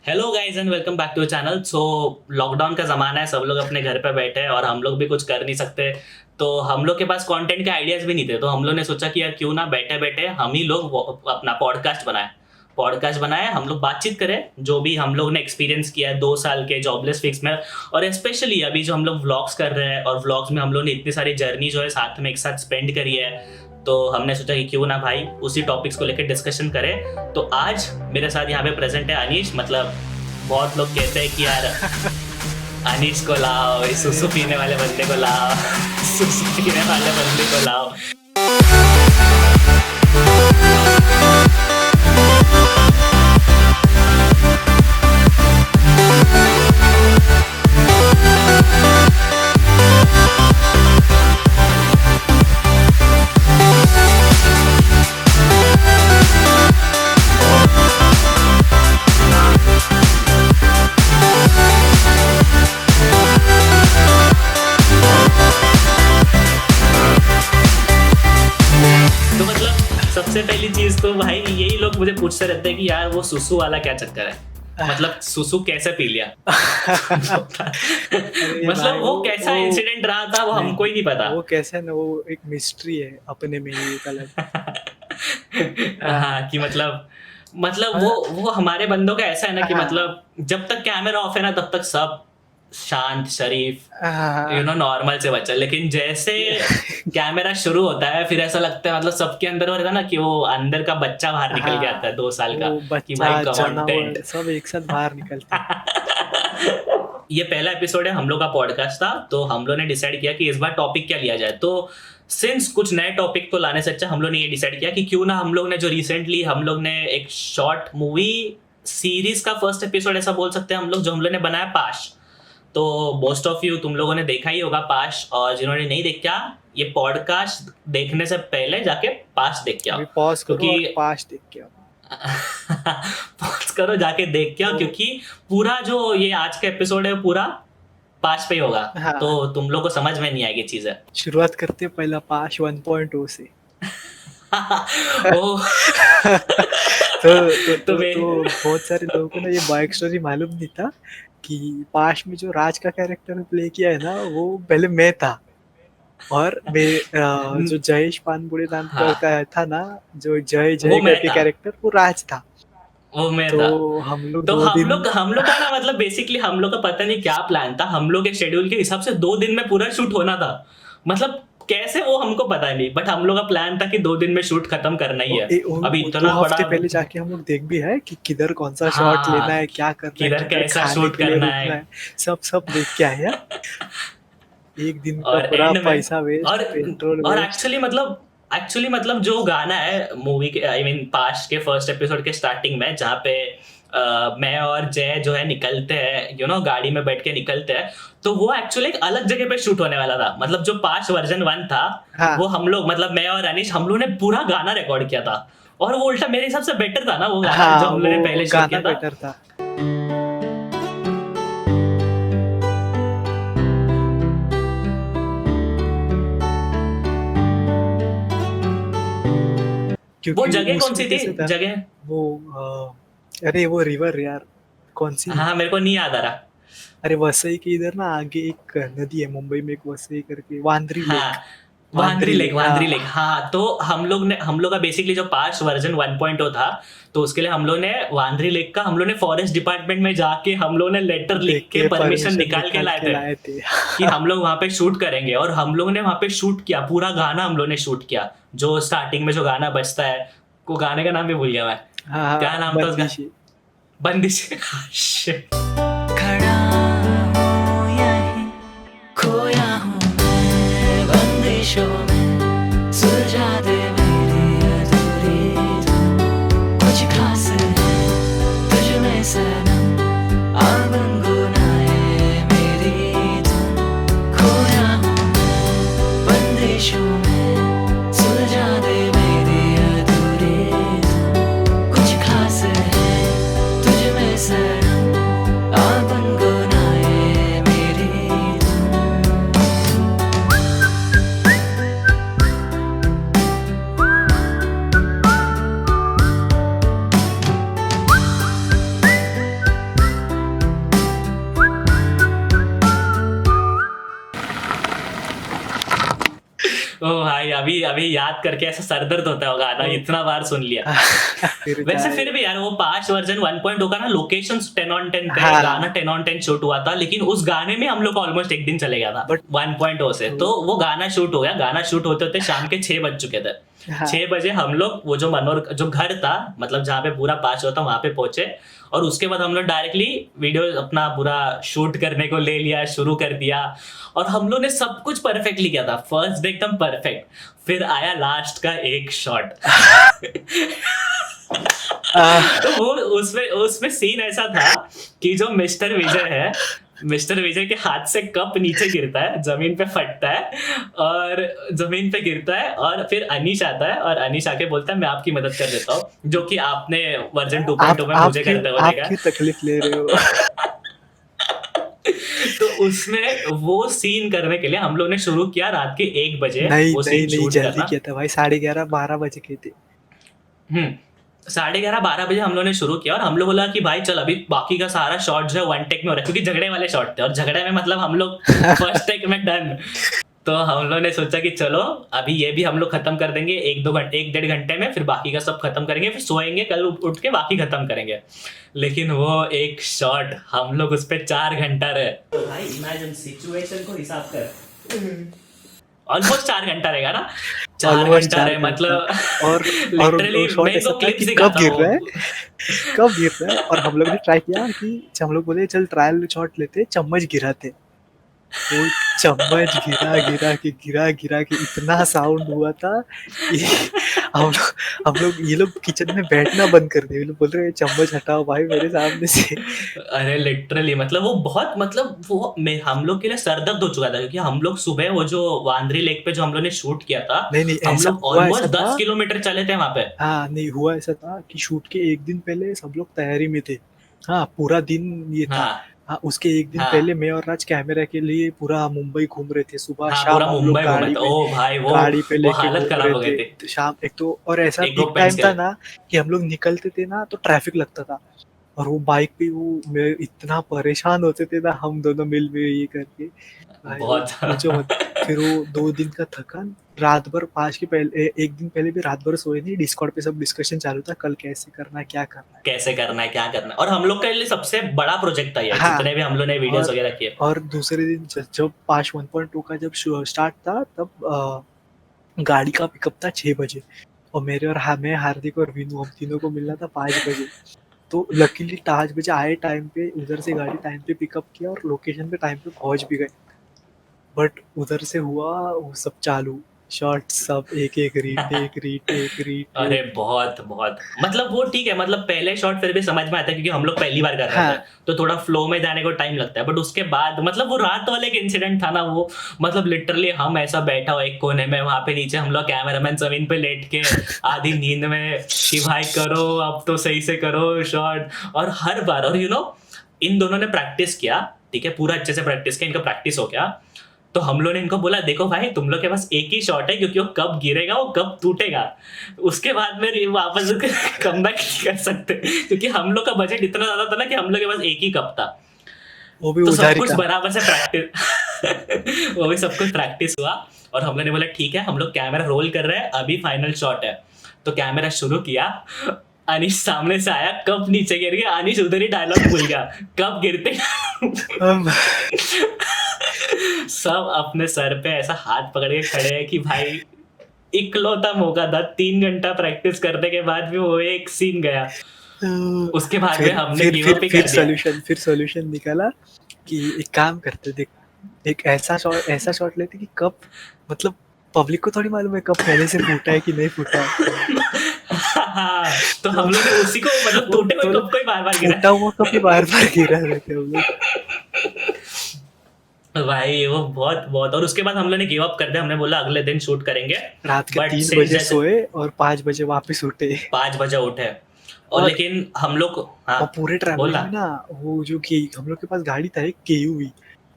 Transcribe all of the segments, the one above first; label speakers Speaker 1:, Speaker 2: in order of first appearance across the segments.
Speaker 1: Hello guys and welcome back to channel. So lockdown का ज़माना है, सब लोग अपने घर पे बैठे हैं और हम लोग भी कुछ कर नहीं सकते। तो हम लोग के पास कंटेंट के आइडियाज़ भी नहीं थे, तो हम लोग ने सोचा कि यार क्यों ना बैठे बैठे हम ही लोग अपना पॉडकास्ट बनाए, हम लोग बातचीत करें जो भी हम लोग ने एक्सपीरियंस किया है 2 साल के जॉबलेस फिक्स में। और स्पेशली अभी जो हम लोग व्लॉग्स कर रहे हैं और व्लॉग्स में हम लोग ने इतनी सारी जर्नी जो है साथ में एक साथ स्पेंड करी है, तो हमने सोचा कि क्यों ना भाई उसी टॉपिक्स को लेकर डिस्कशन करें। तो आज मेरे साथ यहाँ पे प्रेजेंट है अनीश। मतलब बहुत लोग कहते हैं कि यार अनीश को लाओ, इस सुसु पीने वाले बंदे को लाओ, सुसु पीने वाले बंदे को लाओ। तो मतलब सबसे पहली चीज तो भाई यही लोग मुझे पूछते रहते हैं कि यार वो सुसु वाला क्या चक्कर है, मतलब सुसु कैसे पी लिया।
Speaker 2: अरे
Speaker 1: मतलब
Speaker 2: भाई
Speaker 1: वो कैसा इंसिडेंट रहा था वो हमको ही नहीं पता।
Speaker 2: वो कैसा ना, वो एक मिस्ट्री है अपने में ही एक अलग।
Speaker 1: हाँ कि मतलब
Speaker 2: हाँ,
Speaker 1: वो हमारे बंदों का ऐसा है ना कि
Speaker 2: हाँ,
Speaker 1: मतलब जब तक कैमरा ऑफ है ना तब तक सब शांत शरीफ
Speaker 2: हाँ,
Speaker 1: नॉर्मल से बच्चा, लेकिन जैसे कैमरा शुरू होता है फिर ऐसा लगता है मतलब सबके अंदर वो रहता है ना कि वो अंदर का बच्चा बाहर निकल के आता है
Speaker 2: हाँ,
Speaker 1: 2 साल का,
Speaker 2: वो
Speaker 1: कि भाई
Speaker 2: बच्चा
Speaker 1: कंटेंट।
Speaker 2: जानवर सब एक साथ बाहर निकलते हैं।
Speaker 1: ये पहला एपिसोड है हम लोग का पॉडकास्ट था, तो हम लोग ने डिसाइड किया कि इस बार टॉपिक क्या लिया जाए। तो सिंस कुछ नए टॉपिक को लाने से अच्छा हम लोग ने ये डिसाइड किया कि क्यों ना हम लोग ने जो रिसेंटली हम लोग ने एक शॉर्ट मूवी सीरीज का फर्स्ट एपिसोड ऐसा बोल सकते हैं हम लोग, जो हम लोग ने बनाया पाश। तो मोस्ट ऑफ यू तुम लोगों ने देखा ही होगा पाश, और जिन्होंने नहीं देखा ये पॉडकास्ट देखने से पहले जाके पाश देख के आओ,
Speaker 2: अभी पॉज करो और
Speaker 1: क्योंकि
Speaker 2: पास देख के आओ।
Speaker 1: पॉज करो जाके देख के आओ,
Speaker 2: तो
Speaker 1: क्योंकि पूरा जो ये आज का एपिसोड है पूरा पाश पे ही होगा। तो
Speaker 2: हाँ,
Speaker 1: तुम लोग को समझ में नहीं आएगी चीजें।
Speaker 2: शुरुआत करते हैं पहला पास 1.0 से।
Speaker 1: ओ
Speaker 2: तो
Speaker 1: तो
Speaker 2: तो तो बहुत सारे लोगों को ना ये बैक स्टोरी मालूम नहीं था कि पाश में जो राज का कैरेक्टर प्ले किया है ना, वो पहले मैं था। और मैं जो जयेश पानबुड़े नाम
Speaker 1: हाँ
Speaker 2: का था ना, जो जय
Speaker 1: वो
Speaker 2: जय
Speaker 1: मैं
Speaker 2: करके
Speaker 1: था,
Speaker 2: कैरेक्टर, वो राज था।
Speaker 1: वो मैं
Speaker 2: तो
Speaker 1: था।
Speaker 2: हम लोग
Speaker 1: तो
Speaker 2: 2 दिन।
Speaker 1: हम लोग का ना मतलब बेसिकली हम लोग का पता नहीं क्या प्लान था, हम लोग के शेड्यूल के हिसाब से 2 दिन में पूरा शूट होना था। मतलब कैसे वो हमको पता नहीं, बट हम लोग का प्लान था कि 2 दिन में शूट खत्म करना ही है। अभी
Speaker 2: दो
Speaker 1: इतना बड़ा,
Speaker 2: हफ्ते पहले जाके हम लोग देख भी है कि किधर कौन सा शॉट लेना
Speaker 1: हाँ
Speaker 2: है, क्या करना है,
Speaker 1: किधर
Speaker 2: किधर
Speaker 1: कैसा
Speaker 2: खाने
Speaker 1: शूट
Speaker 2: के लिए
Speaker 1: करना है।
Speaker 2: रुकना है। सब देख के आए हैं। एक दिन का
Speaker 1: और
Speaker 2: पूरा
Speaker 1: एंड में
Speaker 2: पैसा वेस्ट,
Speaker 1: और
Speaker 2: पेट्रोल
Speaker 1: और
Speaker 2: वेस्ट।
Speaker 1: एक्चुअली मतलब जो गाना है मूवी के, आई मीन पास्ट के फर्स्ट एपिसोड के स्टार्टिंग में, जहाँ पे मैं और जय जो है निकलते हैं गाड़ी में बैठ के निकलते हैं, तो वो एक्चुअली एक अलग जगह पे शूट होने वाला था। मतलब जो पास्ट वर्जन 1 था
Speaker 2: हाँ,
Speaker 1: वो हम लोग, मतलब मैं और अनिश, हम लोग ने पूरा गाना रिकॉर्ड किया था। और वो उल्टा मेरे हिसाब से बेटर था ना वो गाना जो
Speaker 2: हाँ,
Speaker 1: हम लोग ने
Speaker 2: वो
Speaker 1: पहले शूट
Speaker 2: गाना
Speaker 1: किया था।
Speaker 2: बेटर था।
Speaker 1: वो
Speaker 2: क्योंकि
Speaker 1: जगह कौन
Speaker 2: उसमें
Speaker 1: सी थी
Speaker 2: कैसे था
Speaker 1: जगह?
Speaker 2: वो अरे वो रिवर यार, कौन सी।
Speaker 1: हाँ मेरे को नहीं याद आ रहा।
Speaker 2: अरे वसई के इधर ना आगे एक नदी है मुंबई में, एक वसई करके, वांद्री लेक।
Speaker 1: हाँ वांद्री
Speaker 2: वांद्री
Speaker 1: लेक,
Speaker 2: लेक,
Speaker 1: वांद्री लेक,
Speaker 2: हाँ।
Speaker 1: हाँ। तो हम लोग का बेसिकली जो पास्ट वर्जन 1.0 था, तो उसके लिए हम लोग ने वांद्री लेक का, हम लोग ने फॉरेस्ट डिपार्टमेंट में जाके हम लोग ने लेटर लिख
Speaker 2: देख
Speaker 1: के
Speaker 2: के
Speaker 1: परमिशन
Speaker 2: परमिशन
Speaker 1: निकाल के
Speaker 2: निकाल
Speaker 1: लाए
Speaker 2: के
Speaker 1: थे
Speaker 2: लाए थे।
Speaker 1: कि हम लोग वहां पे शूट करेंगे। और हम लोग ने वहां पे शूट किया, पूरा गाना हम लोग ने शूट किया। जो स्टार्टिंग में जो गाना बजता है, वो गाने का नाम भी भूल गया मैं,
Speaker 2: हाँ,
Speaker 1: क्या
Speaker 2: हाँ,
Speaker 1: नाम था उसका?
Speaker 2: बंदिशी।
Speaker 1: बंदिश। Shit।
Speaker 3: खड़ा हूँ यहीं, खोया हूँ मैं बंदिशों में, सुलझा दे मेरी अधूरी धुन। कुछ खास है तुझ में सनम, आ गुनगुनाए मेरी धुन। खोया हूँ मैं बंदिशों में, सुलझा दे मेरी अधूरी धुन। कुछ खास है तुझ में सनम,
Speaker 1: ओ भाई, अभी अभी याद करके ऐसा सरदर्द होता होगा ना, इतना बार सुन लिया।
Speaker 2: फिर
Speaker 1: वैसे
Speaker 2: जाए
Speaker 1: फिर भी यार वो पास्ट वर्जन 1.0 का ना, लोकेशन 10 ऑन 10 पे,
Speaker 2: हाँ।
Speaker 1: गाना 10 ऑन 10 शूट हुआ था, लेकिन उस गाने में हम लोग को ऑलमोस्ट एक दिन चले गया था
Speaker 2: But-
Speaker 1: 1.0 से। तो वो गाना शूट हो गया, गाना शूट होते होते शाम के 6 बज चुके थे।
Speaker 2: हाँ।
Speaker 1: 6 बजे हम लोग वो जो जो घर था, मतलब जहाँ पे पूरा पास होता, वहां पे पहुंचे, और उसके बाद हम लोग डायरेक्टली वीडियो अपना पूरा शूट करने को ले लिया, शुरू कर दिया, और हम लोग ने सब कुछ परफेक्टली किया था, फर्स्ट डे एकदम परफेक्ट। फिर आया लास्ट का एक शॉट। तो वो उसमें उसमें सीन ऐसा था कि जो मिस्टर विजय है, मिस्टर विजय के हाथ से कप नीचे गिरता है, जमीन पे फटता है, और जमीन पे गिरता है, और फिर अनीश आता है, और अनीश आके बोलता है मैं आपकी मदद कर देता हूँ, जो कि आपने वर्जन 2.0 में मुझे करते हुए
Speaker 2: आप
Speaker 1: देखा।
Speaker 2: क्यों तकलीफ ले रहे हो?
Speaker 1: तो उसमें वो सीन करने के लिए हम लोग ने शुरू किया रात के 1 बजे
Speaker 2: नहीं
Speaker 1: वो
Speaker 2: नहीं
Speaker 1: सीन
Speaker 2: नहीं,
Speaker 1: शूट
Speaker 2: जल्दी
Speaker 1: करना।
Speaker 2: किया था भाई, 11:30 बजे के थे।
Speaker 1: 11:30-12 बजे हम लोग ने शुरू किया, और हम लोग बोला कि भाई चल अभी बाकी का सारा शॉट जो है वन टेक में हो रहा है, क्योंकि झगड़े वाले शॉट थे, और झगड़े में मतलब हम लोग फर्स्ट टेक में डन। तो हम लोग ने सोचा कि चलो अभी ये भी हम लोग खत्म कर देंगे 1-2 घंटे, 1-1.5 घंटे में, फिर बाकी का सब खत्म करेंगे, फिर सोएंगे, कल उठ के बाकी खत्म करेंगे। लेकिन वो एक शॉट हम लोग उस पर 4 घंटा रहे। भाई इमेजिन सिचुएशन को हिसाब कर, ऑलमोस्ट 4 घंटा रहेगा ना, 4
Speaker 2: Almost
Speaker 1: घंटा रहे
Speaker 2: 4
Speaker 1: मतलब।
Speaker 2: और
Speaker 1: लिटरली
Speaker 2: वो शॉट
Speaker 1: मैं
Speaker 2: ऐसा
Speaker 1: इनको
Speaker 2: था
Speaker 1: क्लिप्स
Speaker 2: कि
Speaker 1: दिखाता
Speaker 2: कब गिर
Speaker 1: हूँ।
Speaker 2: रहा है, कब गिर रहा है, और हम लोग ने ट्राई किया कि हम लोग बोले चल ट्रायल शॉट लेते, चम्मच गिराते। वो चम्मच गिरा के इतना साउंड हुआ था कि हम लोग ये लोग किचन में बैठना बंद कर दिए। ये लोग बोल रहे हैं चम्मच हटाओ भाई मेरे सामने से।
Speaker 1: अरे लिटरली मतलब वो बहुत, मतलब वो हम लोग के लिए सरदर्द हो चुका था, क्योंकि हम लोग सुबह वो जो वांद्री लेक पे जो हम लोग ने शूट किया था,
Speaker 2: नहीं
Speaker 1: हम
Speaker 2: ऐसा
Speaker 1: लोग
Speaker 2: हुआ,
Speaker 1: ऑलमोस्ट
Speaker 2: ऐसा
Speaker 1: 10
Speaker 2: था।
Speaker 1: किलोमीटर चले थे वहां पे।
Speaker 2: हाँ नहीं हुआ, ऐसा था कि शूट के एक दिन पहले सब लोग तैयारी में थे। हाँ पूरा दिन ये था।
Speaker 1: हाँ
Speaker 2: हाँ उसके एक दिन
Speaker 1: हाँ
Speaker 2: पहले मैं और राज कैमरा के लिए पूरा मुंबई घूम रहे थे। सुबह
Speaker 1: हाँ, पूरा
Speaker 2: शाम हम लोग
Speaker 1: मुंबई घूमे थे। ओ भाई
Speaker 2: गाड़ी पे
Speaker 1: वो
Speaker 2: लेके
Speaker 1: हालत
Speaker 2: घूम
Speaker 1: खराब
Speaker 2: रहे
Speaker 1: हो गई
Speaker 2: थे।
Speaker 1: थी
Speaker 2: तो शाम एक तो, और ऐसा
Speaker 1: एक दो
Speaker 2: पीक
Speaker 1: पेंट्स
Speaker 2: टाइम
Speaker 1: के
Speaker 2: था
Speaker 1: लिए।
Speaker 2: ना कि हम लोग निकलते थे ना तो ट्रैफिक लगता था, और वो बाइक पे वो मैं इतना परेशान होते थे ना हम दोनों मिल में ये करके। भाई वो
Speaker 1: बहुत।
Speaker 2: पूछो मत। फिर वो 2 दिन का थकान, रात भर पाँच के पहले एक दिन पहले भी रात भर सोए नहीं। डिस्कॉर्ड पे सब डिस्कशन चालू था, कल कैसे करना है, क्या करना है।
Speaker 1: कैसे करना है, क्या करना है, और हम लोग के लिए सबसे बड़ा प्रोजेक्ट था ये,
Speaker 2: हाँ।
Speaker 1: जितने भी हम लोग ने वीडियोस
Speaker 2: और
Speaker 1: वगैरह किए।
Speaker 2: और दूसरे दिन जब पाश 1.2 का जब स्टार्ट था तब गाड़ी का पिकअप था 6 बजे, और मेरे और मैं हार्दिक और विनू हम तीनों को मिलना था 5 बजे। तो लकीली 5 बजे आए टाइम पे, उधर से गाड़ी टाइम पे पिकअप किया और लोकेशन पे टाइम पे पहुंच भी गए। बट उधर से हुआ वो सब चालू, शॉट सब एक एक रीटेक।
Speaker 1: अरे बहुत बहुत, मतलब वो ठीक है, मतलब पहले शॉट फिर भी समझ में आता है, क्योंकि हम लोग पहली बार कर रहे
Speaker 2: हाँ।
Speaker 1: थे, तो थोड़ा फ्लो में जाने को टाइम लगता है। बट उसके बाद मतलब वो रात वाले के इंसिडेंट था ना, वो मतलब लिटरली हम ऐसा बैठा हो एक कोने में, वहां पे नीचे हम लोग कैमरामैन जमीन पे लेट के आधी नींद में कि भाई करो अब तो सही से करो शॉट। और हर बार, और इन दोनों ने प्रैक्टिस किया, ठीक है, पूरा अच्छे से प्रैक्टिस किया, इनका प्रैक्टिस हो गया। तो हम लोग ने इनको बोला देखो भाई तुम लोग के पास एक ही शॉट है, क्योंकि वो कब गिरेगा वो कब टूटेगा, उसके बाद में वापस कम बैक नहीं कर सकते, क्योंकि हम लोग का बजट इतना ज्यादा था ना कि हम लोग के पास एक ही कप था।
Speaker 2: वो भी
Speaker 1: तो सब
Speaker 2: उधारी
Speaker 1: कुछ
Speaker 2: का।
Speaker 1: बराबर से प्रैक्टिस वो भी सब कुछ प्रैक्टिस हुआ, और हम लोग ने बोला ठीक है हम लोग कैमरा रोल कर रहे हैं, अभी फाइनल शॉट है। तो कैमरा शुरू किया, अनीश सामने से आया, कप नीचे गिर गया, अनीश उधर ही डायलॉग भूल गया, कप गिरते
Speaker 2: हम
Speaker 1: सब अपने सर पे ऐसा हाथ पकड़ के खड़े हैं कि भाई इकलौता मौका था, 3 घंटा प्रैक्टिस करने के बाद भी वो एक सीन गया। उसके बाद में हमने गिव अप ही कर दिया।
Speaker 2: फिर सॉल्यूशन निकाला कि एक काम करते, देख एक ऐसा शॉट लेते कि कप, मतलब पब्लिक को थोड़ी मालूम है कप पहले से फूटा है कि नहीं फूटा है।
Speaker 1: हाँ, तो हम लोग ने उसी को, मतलब टूटे हुए कप को ही बार बार गिरा।
Speaker 2: फूटा हुआ कप ही बार गिरा रहे थे हम लोग।
Speaker 1: भाई वो बहुत बहुत, और उसके बाद हम लोग ने गिव अप कर दिया, हमने बोला अगले दिन शूट करेंगे।
Speaker 2: रात के
Speaker 1: But
Speaker 2: 3
Speaker 1: since
Speaker 2: बजे
Speaker 1: जैसे
Speaker 2: सोए और 5 बजे वापस उठे।
Speaker 1: 5 बजे उठे, और लेकिन हम लोग
Speaker 2: और पूरे ट्रैवल
Speaker 1: बोला
Speaker 2: में ना वो जो कि हम लोग के पास गाड़ी था एक KUV,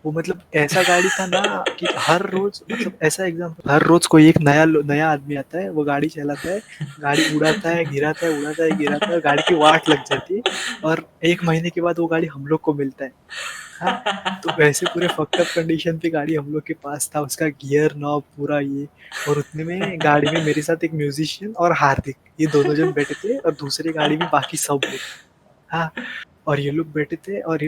Speaker 2: वो मतलब ऐसा गाड़ी था ना कि हर रोज, मतलब ऐसा एग्जाम्पल, हर रोज कोई एक नया आदमी आता है, वो गाड़ी चलाता है, गाड़ी उड़ाता है गिराता है, गिराता है, गाड़ी की वाट लग जाती है, और 1 महीने के बाद वो गाड़ी हम लोग को मिलता है। हाँ, तो वैसे पूरे फक्ड अप कंडीशन पे गाड़ी हम लोग के पास था, उसका गियर नॉब पूरा ये, और उतने में गाड़ी में मेरे साथ एक म्यूजिशियन और हार्दिक, ये दोनों जन बैठे थे, और दूसरी गाड़ी में बाकी सब लोग। हाँ, और ये लोग बैठे थे और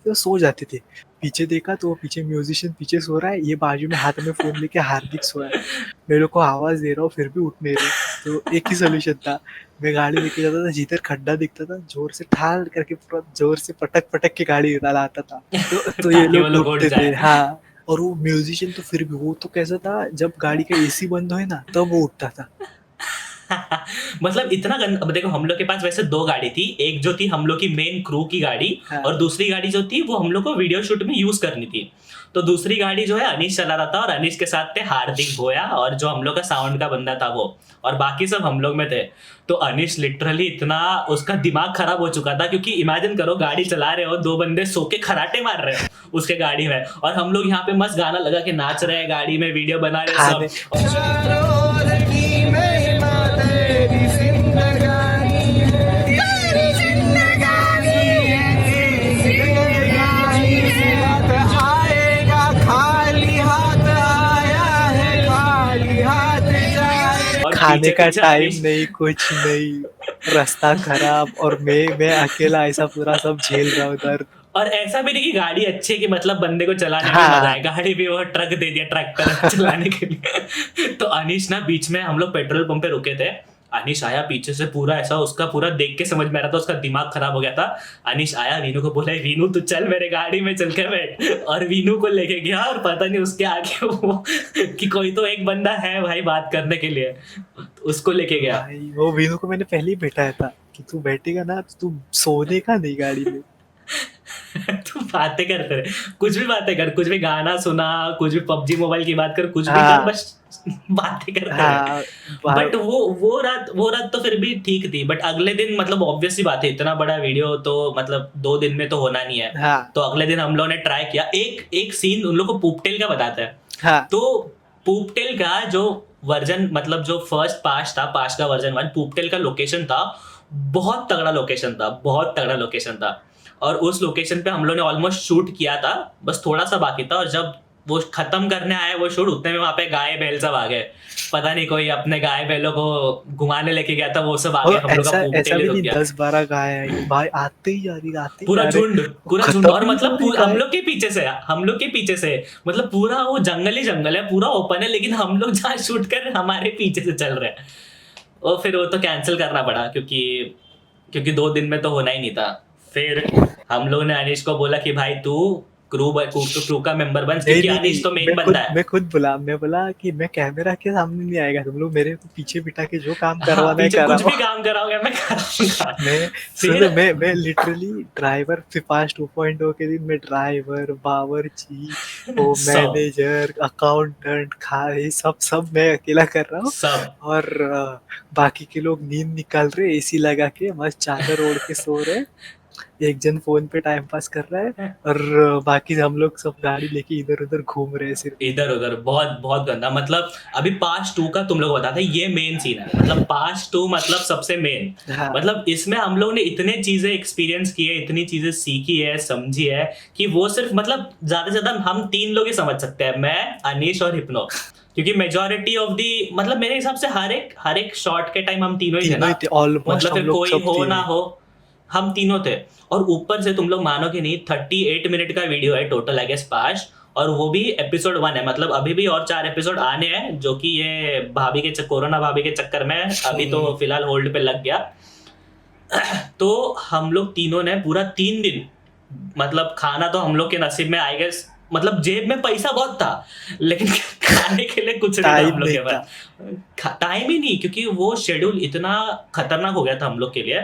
Speaker 2: सो जाते थे। पीछे देखा तो वो पीछे म्यूजिशियन पीछे सो रहा है, ये बाजू में हाथ में फ़ोन लेके हार्दिक सोया है। मेरे को आवाज़ दे रहा हूँ फिर भी उठ नहीं रहे, तो एक ही सॉल्यूशन था, मैं गाड़ी लेके जाता था, जिधर खड्डा दिखता था जोर से ठाल करके पूरा जोर से पटक-पटक के गाड़ी निकालता था। तो ये
Speaker 1: ताकि वो
Speaker 2: लोग
Speaker 1: लोग उठ
Speaker 2: उठते थे।
Speaker 1: जाए।
Speaker 2: हाँ, और वो म्यूजिशियन तो फिर भी वो तो कैसा था, जब गाड़ी का एसी बंद होए ना तब वो उठता था।
Speaker 1: मतलब इतना गंदा। अब देखो हम लोग के पास वैसे 2 गाड़ी थी, एक जो थी हम लोग की मेन क्रू की गाड़ी,
Speaker 2: हाँ।
Speaker 1: और दूसरी गाड़ी जो थी वो हम लोग को वीडियो शूट में यूज करनी थी। तो दूसरी गाड़ी जो है अनीश चला रहा था, और अनीश के साथ थे हार्दिक भोया और जो हम लोग का साउंड का बंदा था वो, और बाकी सब हम लोग में थे। तो अनीश लिटरली इतना उसका दिमाग खराब हो चुका था, क्योंकि इमेजिन करो गाड़ी चला रहे हो, 2 बंदे सो के खराटे मार रहे हो उसके गाड़ी में, और हम लोग यहाँ पे मस्त गाना लगा के नाच रहे हैं गाड़ी में, वीडियो बना रहे हैं
Speaker 2: खाने
Speaker 1: सब। और
Speaker 2: खाने
Speaker 1: पीछे
Speaker 2: का
Speaker 1: पीछे
Speaker 2: टाइम
Speaker 1: अनीश।
Speaker 2: नहीं, कुछ नहीं, रास्ता खराब, और मैं अकेला ऐसा पूरा सब झेल रहा हूँ दर्द।
Speaker 1: और ऐसा भी नहीं कि गाड़ी अच्छी है कि मतलब बंदे को चलाने में
Speaker 2: हाँ।
Speaker 1: मजा आए, गाड़ी भी वो ट्रक दे दिया ट्रैक्टर चलाने के लिए। तो अनीश ना बीच में हम लोग पेट्रोल पंप पे रुके थे, अनीश आया पीछे से, पूरा ऐसा उसका पूरा देख के समझ में आ रहा था उसका दिमाग खराब हो गया था। अनीश आया, वीनू को बोला वीनू तू चल मेरे गाड़ी में चल के बैठ, और वीनू को लेके गया, और पता नहीं उसके आगे वो कि कोई तो एक बंदा है भाई बात करने के लिए, तो उसको लेके गया।
Speaker 2: भाई वो वीनू को मैंने पहले ही बैठाया था कि तू बैठेगा ना तो तू सोने का नहीं गाड़ी में।
Speaker 1: तू बातें करते रहे, कुछ भी बातें कर, कुछ भी गाना सुना, कुछ भी पबजी मोबाइल की बात कर, कुछ भी
Speaker 2: हाँ।
Speaker 1: कर, बस बातें करते रहे।
Speaker 2: हाँ,
Speaker 1: बट वो रात तो फिर भी ठीक थी, बट अगले दिन मतलब ऑब्वियस सी बात है, इतना बड़ा वीडियो तो मतलब 2 दिन में तो होना नहीं है।
Speaker 2: हाँ,
Speaker 1: तो अगले दिन हम लोगों ने ट्राई किया, एक सीन उन लोग को पूपटेल का बताता है।
Speaker 2: हाँ,
Speaker 1: तो पूपटेल का जो वर्जन, मतलब जो फर्स्ट पाश था, पाश का वर्जन 1, पूपटेल का लोकेशन था, बहुत तगड़ा लोकेशन था, बहुत तगड़ा लोकेशन था। और उस लोकेशन पे हम लोग ने ऑलमोस्ट शूट किया था, बस थोड़ा सा बाकी था, और जब वो खत्म करने आए वो शूट, उतने में वहां पे गाय बैल सब आ गए। पता नहीं कोई अपने गाय बैलों को घुमाने लेके गया था, वो सब आ
Speaker 2: और
Speaker 1: गए, हम लोग का
Speaker 2: ऐसा
Speaker 1: पूपटेल ही
Speaker 2: भी
Speaker 1: रुक
Speaker 2: नहीं
Speaker 1: गया।
Speaker 2: 10-12 गाय आई भाई, आते ही जा रही, आते ही
Speaker 1: पूरा
Speaker 2: जा रही।
Speaker 1: झुंड, पूरा
Speaker 2: खत्म
Speaker 1: झुंड, और
Speaker 2: ही
Speaker 1: मतलब
Speaker 2: नहीं हो रही
Speaker 1: हम
Speaker 2: गाय।
Speaker 1: लोग के पीछे से, हम लोग के पीछे से, मतलब पूरा वो जंगल ही जंगल है, पूरा ओपन है, लेकिन हम लोग जहाँ शूट कर रहे हैं हमारे पीछे से चल रहे हैं। और फिर वो तो कैंसिल करना पड़ा, क्योंकि 2 दिन में तो होना ही नहीं था। फिर हम लोग ने अनीश को बोला कि भाई तू क्रू का मेंबर बन, क्योंकि अनीश तो मेन बंदा है।
Speaker 2: मैं बोला कि मैं कैमरा के सामने नहीं आएगा, तुम लोग मेरे को पीछे बिठा के जो काम
Speaker 1: हाँ,
Speaker 2: करवाना है
Speaker 1: पीछे कुछ भी
Speaker 2: कराओ।
Speaker 1: काम कराओगे मैं कराऊंगा।
Speaker 2: सुनो, मैं लिटरली ड्राइवर, पास 2.0 के दिन मैं ड्राइवर, बावर्ची, वो
Speaker 1: सब
Speaker 2: मैनेजर, अकाउंटेंट, ये सब मैं अकेला कर रहा हूँ।
Speaker 1: सब
Speaker 2: और बाकी के लोग नींद निकाल रहे, एसी लगा के मस्त चादर ओढ़ के सो रहे, एक जन फोन पे टाइम पास कर रहा है, और बाकी हम लोग सब गाड़ी लेके इधर उधर घूम रहे हैं सिर्फ।
Speaker 1: इधर उधर, बहुत बहुत गंदा। मतलब अभी पास 2 का तुम लोग बताते, ये मेन सीन है, मतलब पास 2 मतलब सबसे मेन।
Speaker 2: हाँ,
Speaker 1: मतलब इसमें हम लोग ने इतने चीजें एक्सपीरियंस की है, इतनी चीजें सीखी है, समझी है, कि वो सिर्फ मतलब ज्यादा से ज्यादा हम 3 लोग ही समझ सकते हैं, मैं, अनीश और हिप्नो। क्योंकि मेजोरिटी ऑफ दी, मतलब मेरे हिसाब से हर एक शॉट के टाइम हम तीनों ही थे ना,
Speaker 2: ऑलमोस्ट
Speaker 1: मतलब
Speaker 2: हम
Speaker 1: फिर
Speaker 2: लोग
Speaker 1: कोई
Speaker 2: सब
Speaker 1: हो
Speaker 2: तीन
Speaker 1: ना
Speaker 2: ही।
Speaker 1: हो, हम तीनों थे। और ऊपर से तुम लोग मानोगे नहीं, 38 मिनट का वीडियो है टोटल आई गेस पास, और वो भी एपिसोड 1 है, मतलब अभी भी और 4 एपिसोड आने हैं, जो कि ये कोरोना भाभी के चक्कर में अभी तो फिलहाल होल्ड पे लग गया। तो हम लोग तीनों ने पूरा 3 दिन, मतलब खाना तो हम लोग के नसीब में आई गेस, मतलब जेब में पैसा बहुत था, लेकिन खाने के लिए कुछ नहीं था हम
Speaker 2: टाइम
Speaker 1: लोग के
Speaker 2: नहीं
Speaker 1: पास, टाइम ही नहीं, क्योंकि वो शेड्यूल इतना खतरनाक हो गया था हम लोग के लिए,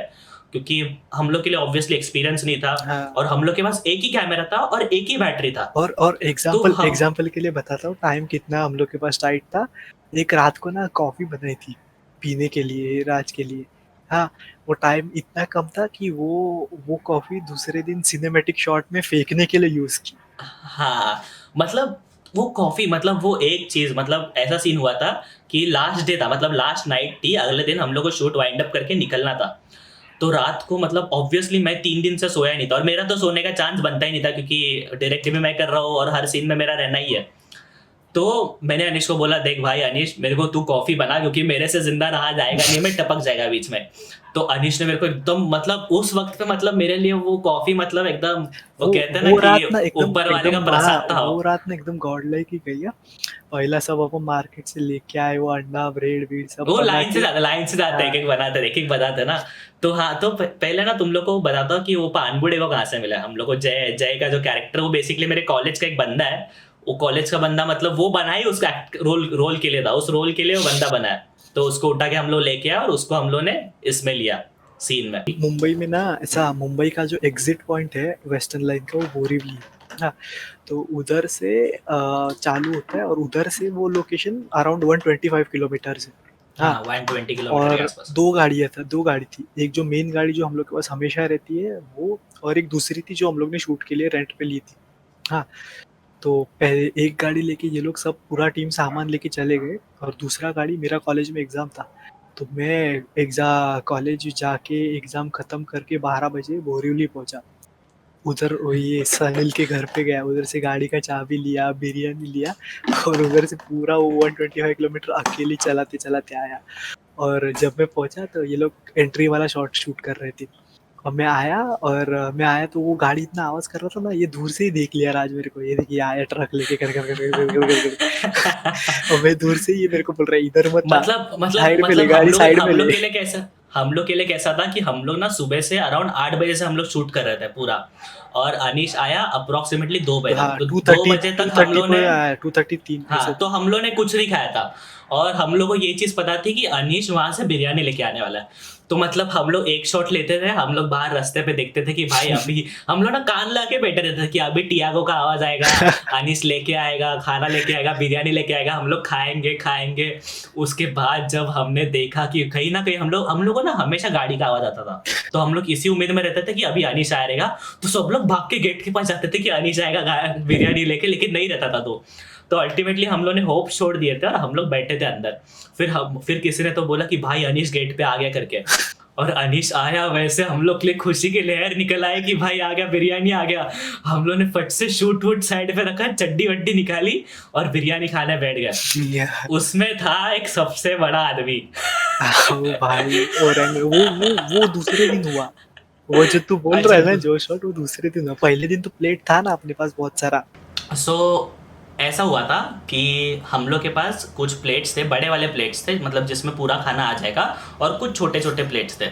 Speaker 1: क्योंकि हम लोग के लिए ऑब्वियसली एक्सपीरियंस नहीं था।
Speaker 2: हाँ।
Speaker 1: और हम लोग के पास एक ही कैमरा था और एक ही बैटरी था।
Speaker 2: और
Speaker 1: हम-
Speaker 2: एग्जाम्पल के लिए बताता हूँ टाइम कितना हम लोग के पास टाइट था। एक रात को ना कॉफी बनाई थी पीने के लिए, राज के लिए। हाँ, वो टाइम इतना कम था कि वो कॉफी दूसरे दिन सिनेमैटिक शॉट में फेंकने के लिए यूज की।
Speaker 1: हाँ, मतलब वो कॉफी, मतलब वो एक चीज, मतलब ऐसा सीन हुआ था कि लास्ट डे था, मतलब लास्ट नाइट थी, अगले दिन हम लोग को शूट वाइंड अप करके निकलना था। तो रात को मतलब ऑब्वियसली मैं 3 दिन से सोया नहीं था और मेरा तो सोने का चांस बनता ही नहीं था क्योंकि डायरेक्टली भी मैं कर रहा हूँ और हर सीन में मेरा रहना ही है। तो मैंने अनीश को बोला, देख भाई अनीश, मेरे को तू कॉफी बना क्योंकि मेरे से जिंदा रहा जाएगा नहीं, मैं टपक जाएगा बीच में। तो अनीश ने मेरे को एकदम मतलब उस वक्त पे मतलब मेरे लिए वो कॉफी मतलब एकदम वो कहते हैं
Speaker 2: वो रात
Speaker 1: ना
Speaker 2: ना
Speaker 1: कि
Speaker 2: एकदम
Speaker 1: ऊपर वाले का
Speaker 2: एकदम
Speaker 1: प्रसाद था
Speaker 2: वो रात ना एकदम गॉड लाइक ही गई है। पहला सब अपन मार्केट से लेके आए वो अंडा ब्रेड बीड सब
Speaker 1: वो
Speaker 2: बना
Speaker 1: लाइन से जाते
Speaker 2: हाँ।
Speaker 1: एक एक बताते ना। तो हाँ, तो पहले ना तुम लोग को बताता हूँ कि वो पानबुड़े को कहाँ से मिला हम लोग को। जय जय का जो कैरेक्टर वो बेसिकली मेरे कॉलेज का एक बंदा है। वो कॉलेज का बंदा मतलब वो बना ही उसका रोल के लिए था, उस रोल के लिए वो बंदा बना है। तो उसको उठा के हम लोग लेके आए और उसको हम लोग ने इसमें लिया सीन में।
Speaker 2: मुंबई में ना ऐसा मुंबई का जो एग्जिट पॉइंट है वेस्टर्न लाइन का वो बोरीवली है ना। तो उधर से चालू होता है और उधर से वो लोकेशन अराउंड 125 किलोमीटर है।
Speaker 1: हाँ 120 किलोमीटर के
Speaker 2: और
Speaker 1: आसपास।
Speaker 2: दो गाड़ी थी, एक जो मेन गाड़ी जो हम लोग के पास हमेशा रहती है वो, और एक दूसरी थी जो हम लोग ने शूट के लिए रेंट पे ली थी। हाँ, तो पहले एक गाड़ी लेके ये लोग सब पूरा टीम सामान लेके चले गए और दूसरा गाड़ी, मेरा कॉलेज में एग्जाम था तो मैं कॉलेज जाके एग्जाम खत्म करके 12 बजे बोरीवली पहुंचा। उधर ये साहिल के घर पे गया, उधर से गाड़ी का चाबी लिया, बिरयानी लिया और उधर से पूरा वो 125 किलोमीटर अकेले चलाते चलाते आया। और जब मैं पहुंचा तो ये लोग एंट्री वाला शॉट शूट कर रहे थे और मैं आया तो वो गाड़ी इतना आवाज कर रहा था ना, ये दूर से ही देख लिया राज मेरे को, ये देखिए आया ट्रक लेके कर और मैं दूर से ही, ये मेरे को बोल रहा है इधर मत साइड में ले गाड़ी, साइड में ले।
Speaker 1: हम लोग के लिए कैसा था कि हम लोग ना सुबह से अराउंड 8 बजे से हम लोग शूट कर रहे थे पूरा, और अनीश आया अप्रोक्सीमेटली 2 बजे
Speaker 2: हाँ,
Speaker 1: तो 2 बजे तक हम लोग ने
Speaker 2: 2:33
Speaker 1: हाँ, तो हम लोग ने कुछ नहीं खाया था और हम लोग को ये चीज पता थी कि अनीश वहां से बिरयानी लेके आने वाला है। तो मतलब हम लोग एक शॉट लेते थे, हम लोग बाहर रास्ते पे देखते थे कि भाई अभी हम लोग ना कान ला के बैठे रहते थे कि अभी टियागो का आवाज आएगा, अनीश लेके आएगा, खाना लेके आएगा, बिरयानी लेके आएगा, हम लोग खाएंगे। उसके बाद जब हमने देखा कि कहीं ना कहीं हम लोग को ना हमेशा गाड़ी का आवाज आता था, तो हम लोग इसी उम्मीद में रहते थे कि अभी अनीश आएगा, तो सब लोग भाग के गेट के पास जाते थे कि अनीश आएगा बिरयानी लेके, लेकिन नहीं रहता था। तो अल्टीमेटली हम लोग ने होप छोड़ दिए थे और हम लोग बैठे थे अंदर। फिर किसी ने तो बोला कि भाई अनीश गेट पे आ गया करके, और अनीश आया। वैसे हम लोग के लिए खुशी की लहर निकल आए कि भाई आ गया, बिरयानी आ गया। हम लोग ने फट से शूट वूट साइड पे रखा, चड्डी वड्डी निकाली और बिरयानी खाने बैठ गए। उसमें था एक सबसे बड़ा आदमी
Speaker 2: भाई, और वो दूसरे दिन हुआ। वो जो तू बोल रहा है ना जो शॉट, वो दूसरे दिन हुआ। पहले दिन तो प्लेट था ना अपने पास बहुत सारा।
Speaker 1: ऐसा हुआ था कि हम लोग के पास कुछ प्लेट्स थे, बड़े वाले प्लेट्स थे, मतलब जिसमें पूरा खाना आ जाएगा, और कुछ छोटे छोटे प्लेट्स थे।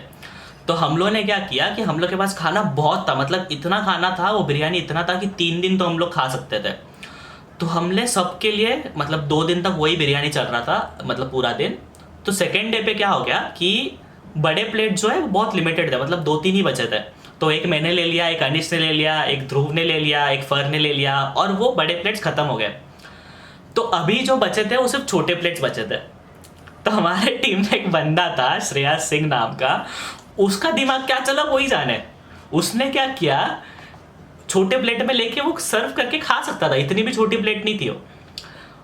Speaker 1: तो हम लोग ने क्या किया कि हम लोग के पास खाना बहुत था, मतलब इतना खाना था, वो बिरयानी इतना था कि 3 दिन तो हम लोग खा सकते थे। तो हमने सबके लिए मतलब 2 दिन तक वही बिरयानी चल रहा था, मतलब पूरा दिन। तो सेकेंड डे पे क्या हो गया कि बड़े प्लेट जो है बहुत लिमिटेड थे, मतलब 2-3 ही बचे थे। तो एक मैंने ले लिया, एक अनिश ने ले लिया, एक ध्रुव ने ले लिया, एक फर ने ले लिया, और वो बड़े प्लेट्स खत्म हो गए। तो अभी जो बचे थे वो सिर्फ छोटे प्लेट्स बचे थे। तो हमारे टीम में एक बंदा था श्रेयस सिंह नाम का, उसका दिमाग क्या चला वही जाने। उसने क्या किया, छोटे प्लेट में लेके वो सर्व करके खा सकता था, इतनी भी छोटी प्लेट नहीं थी वो।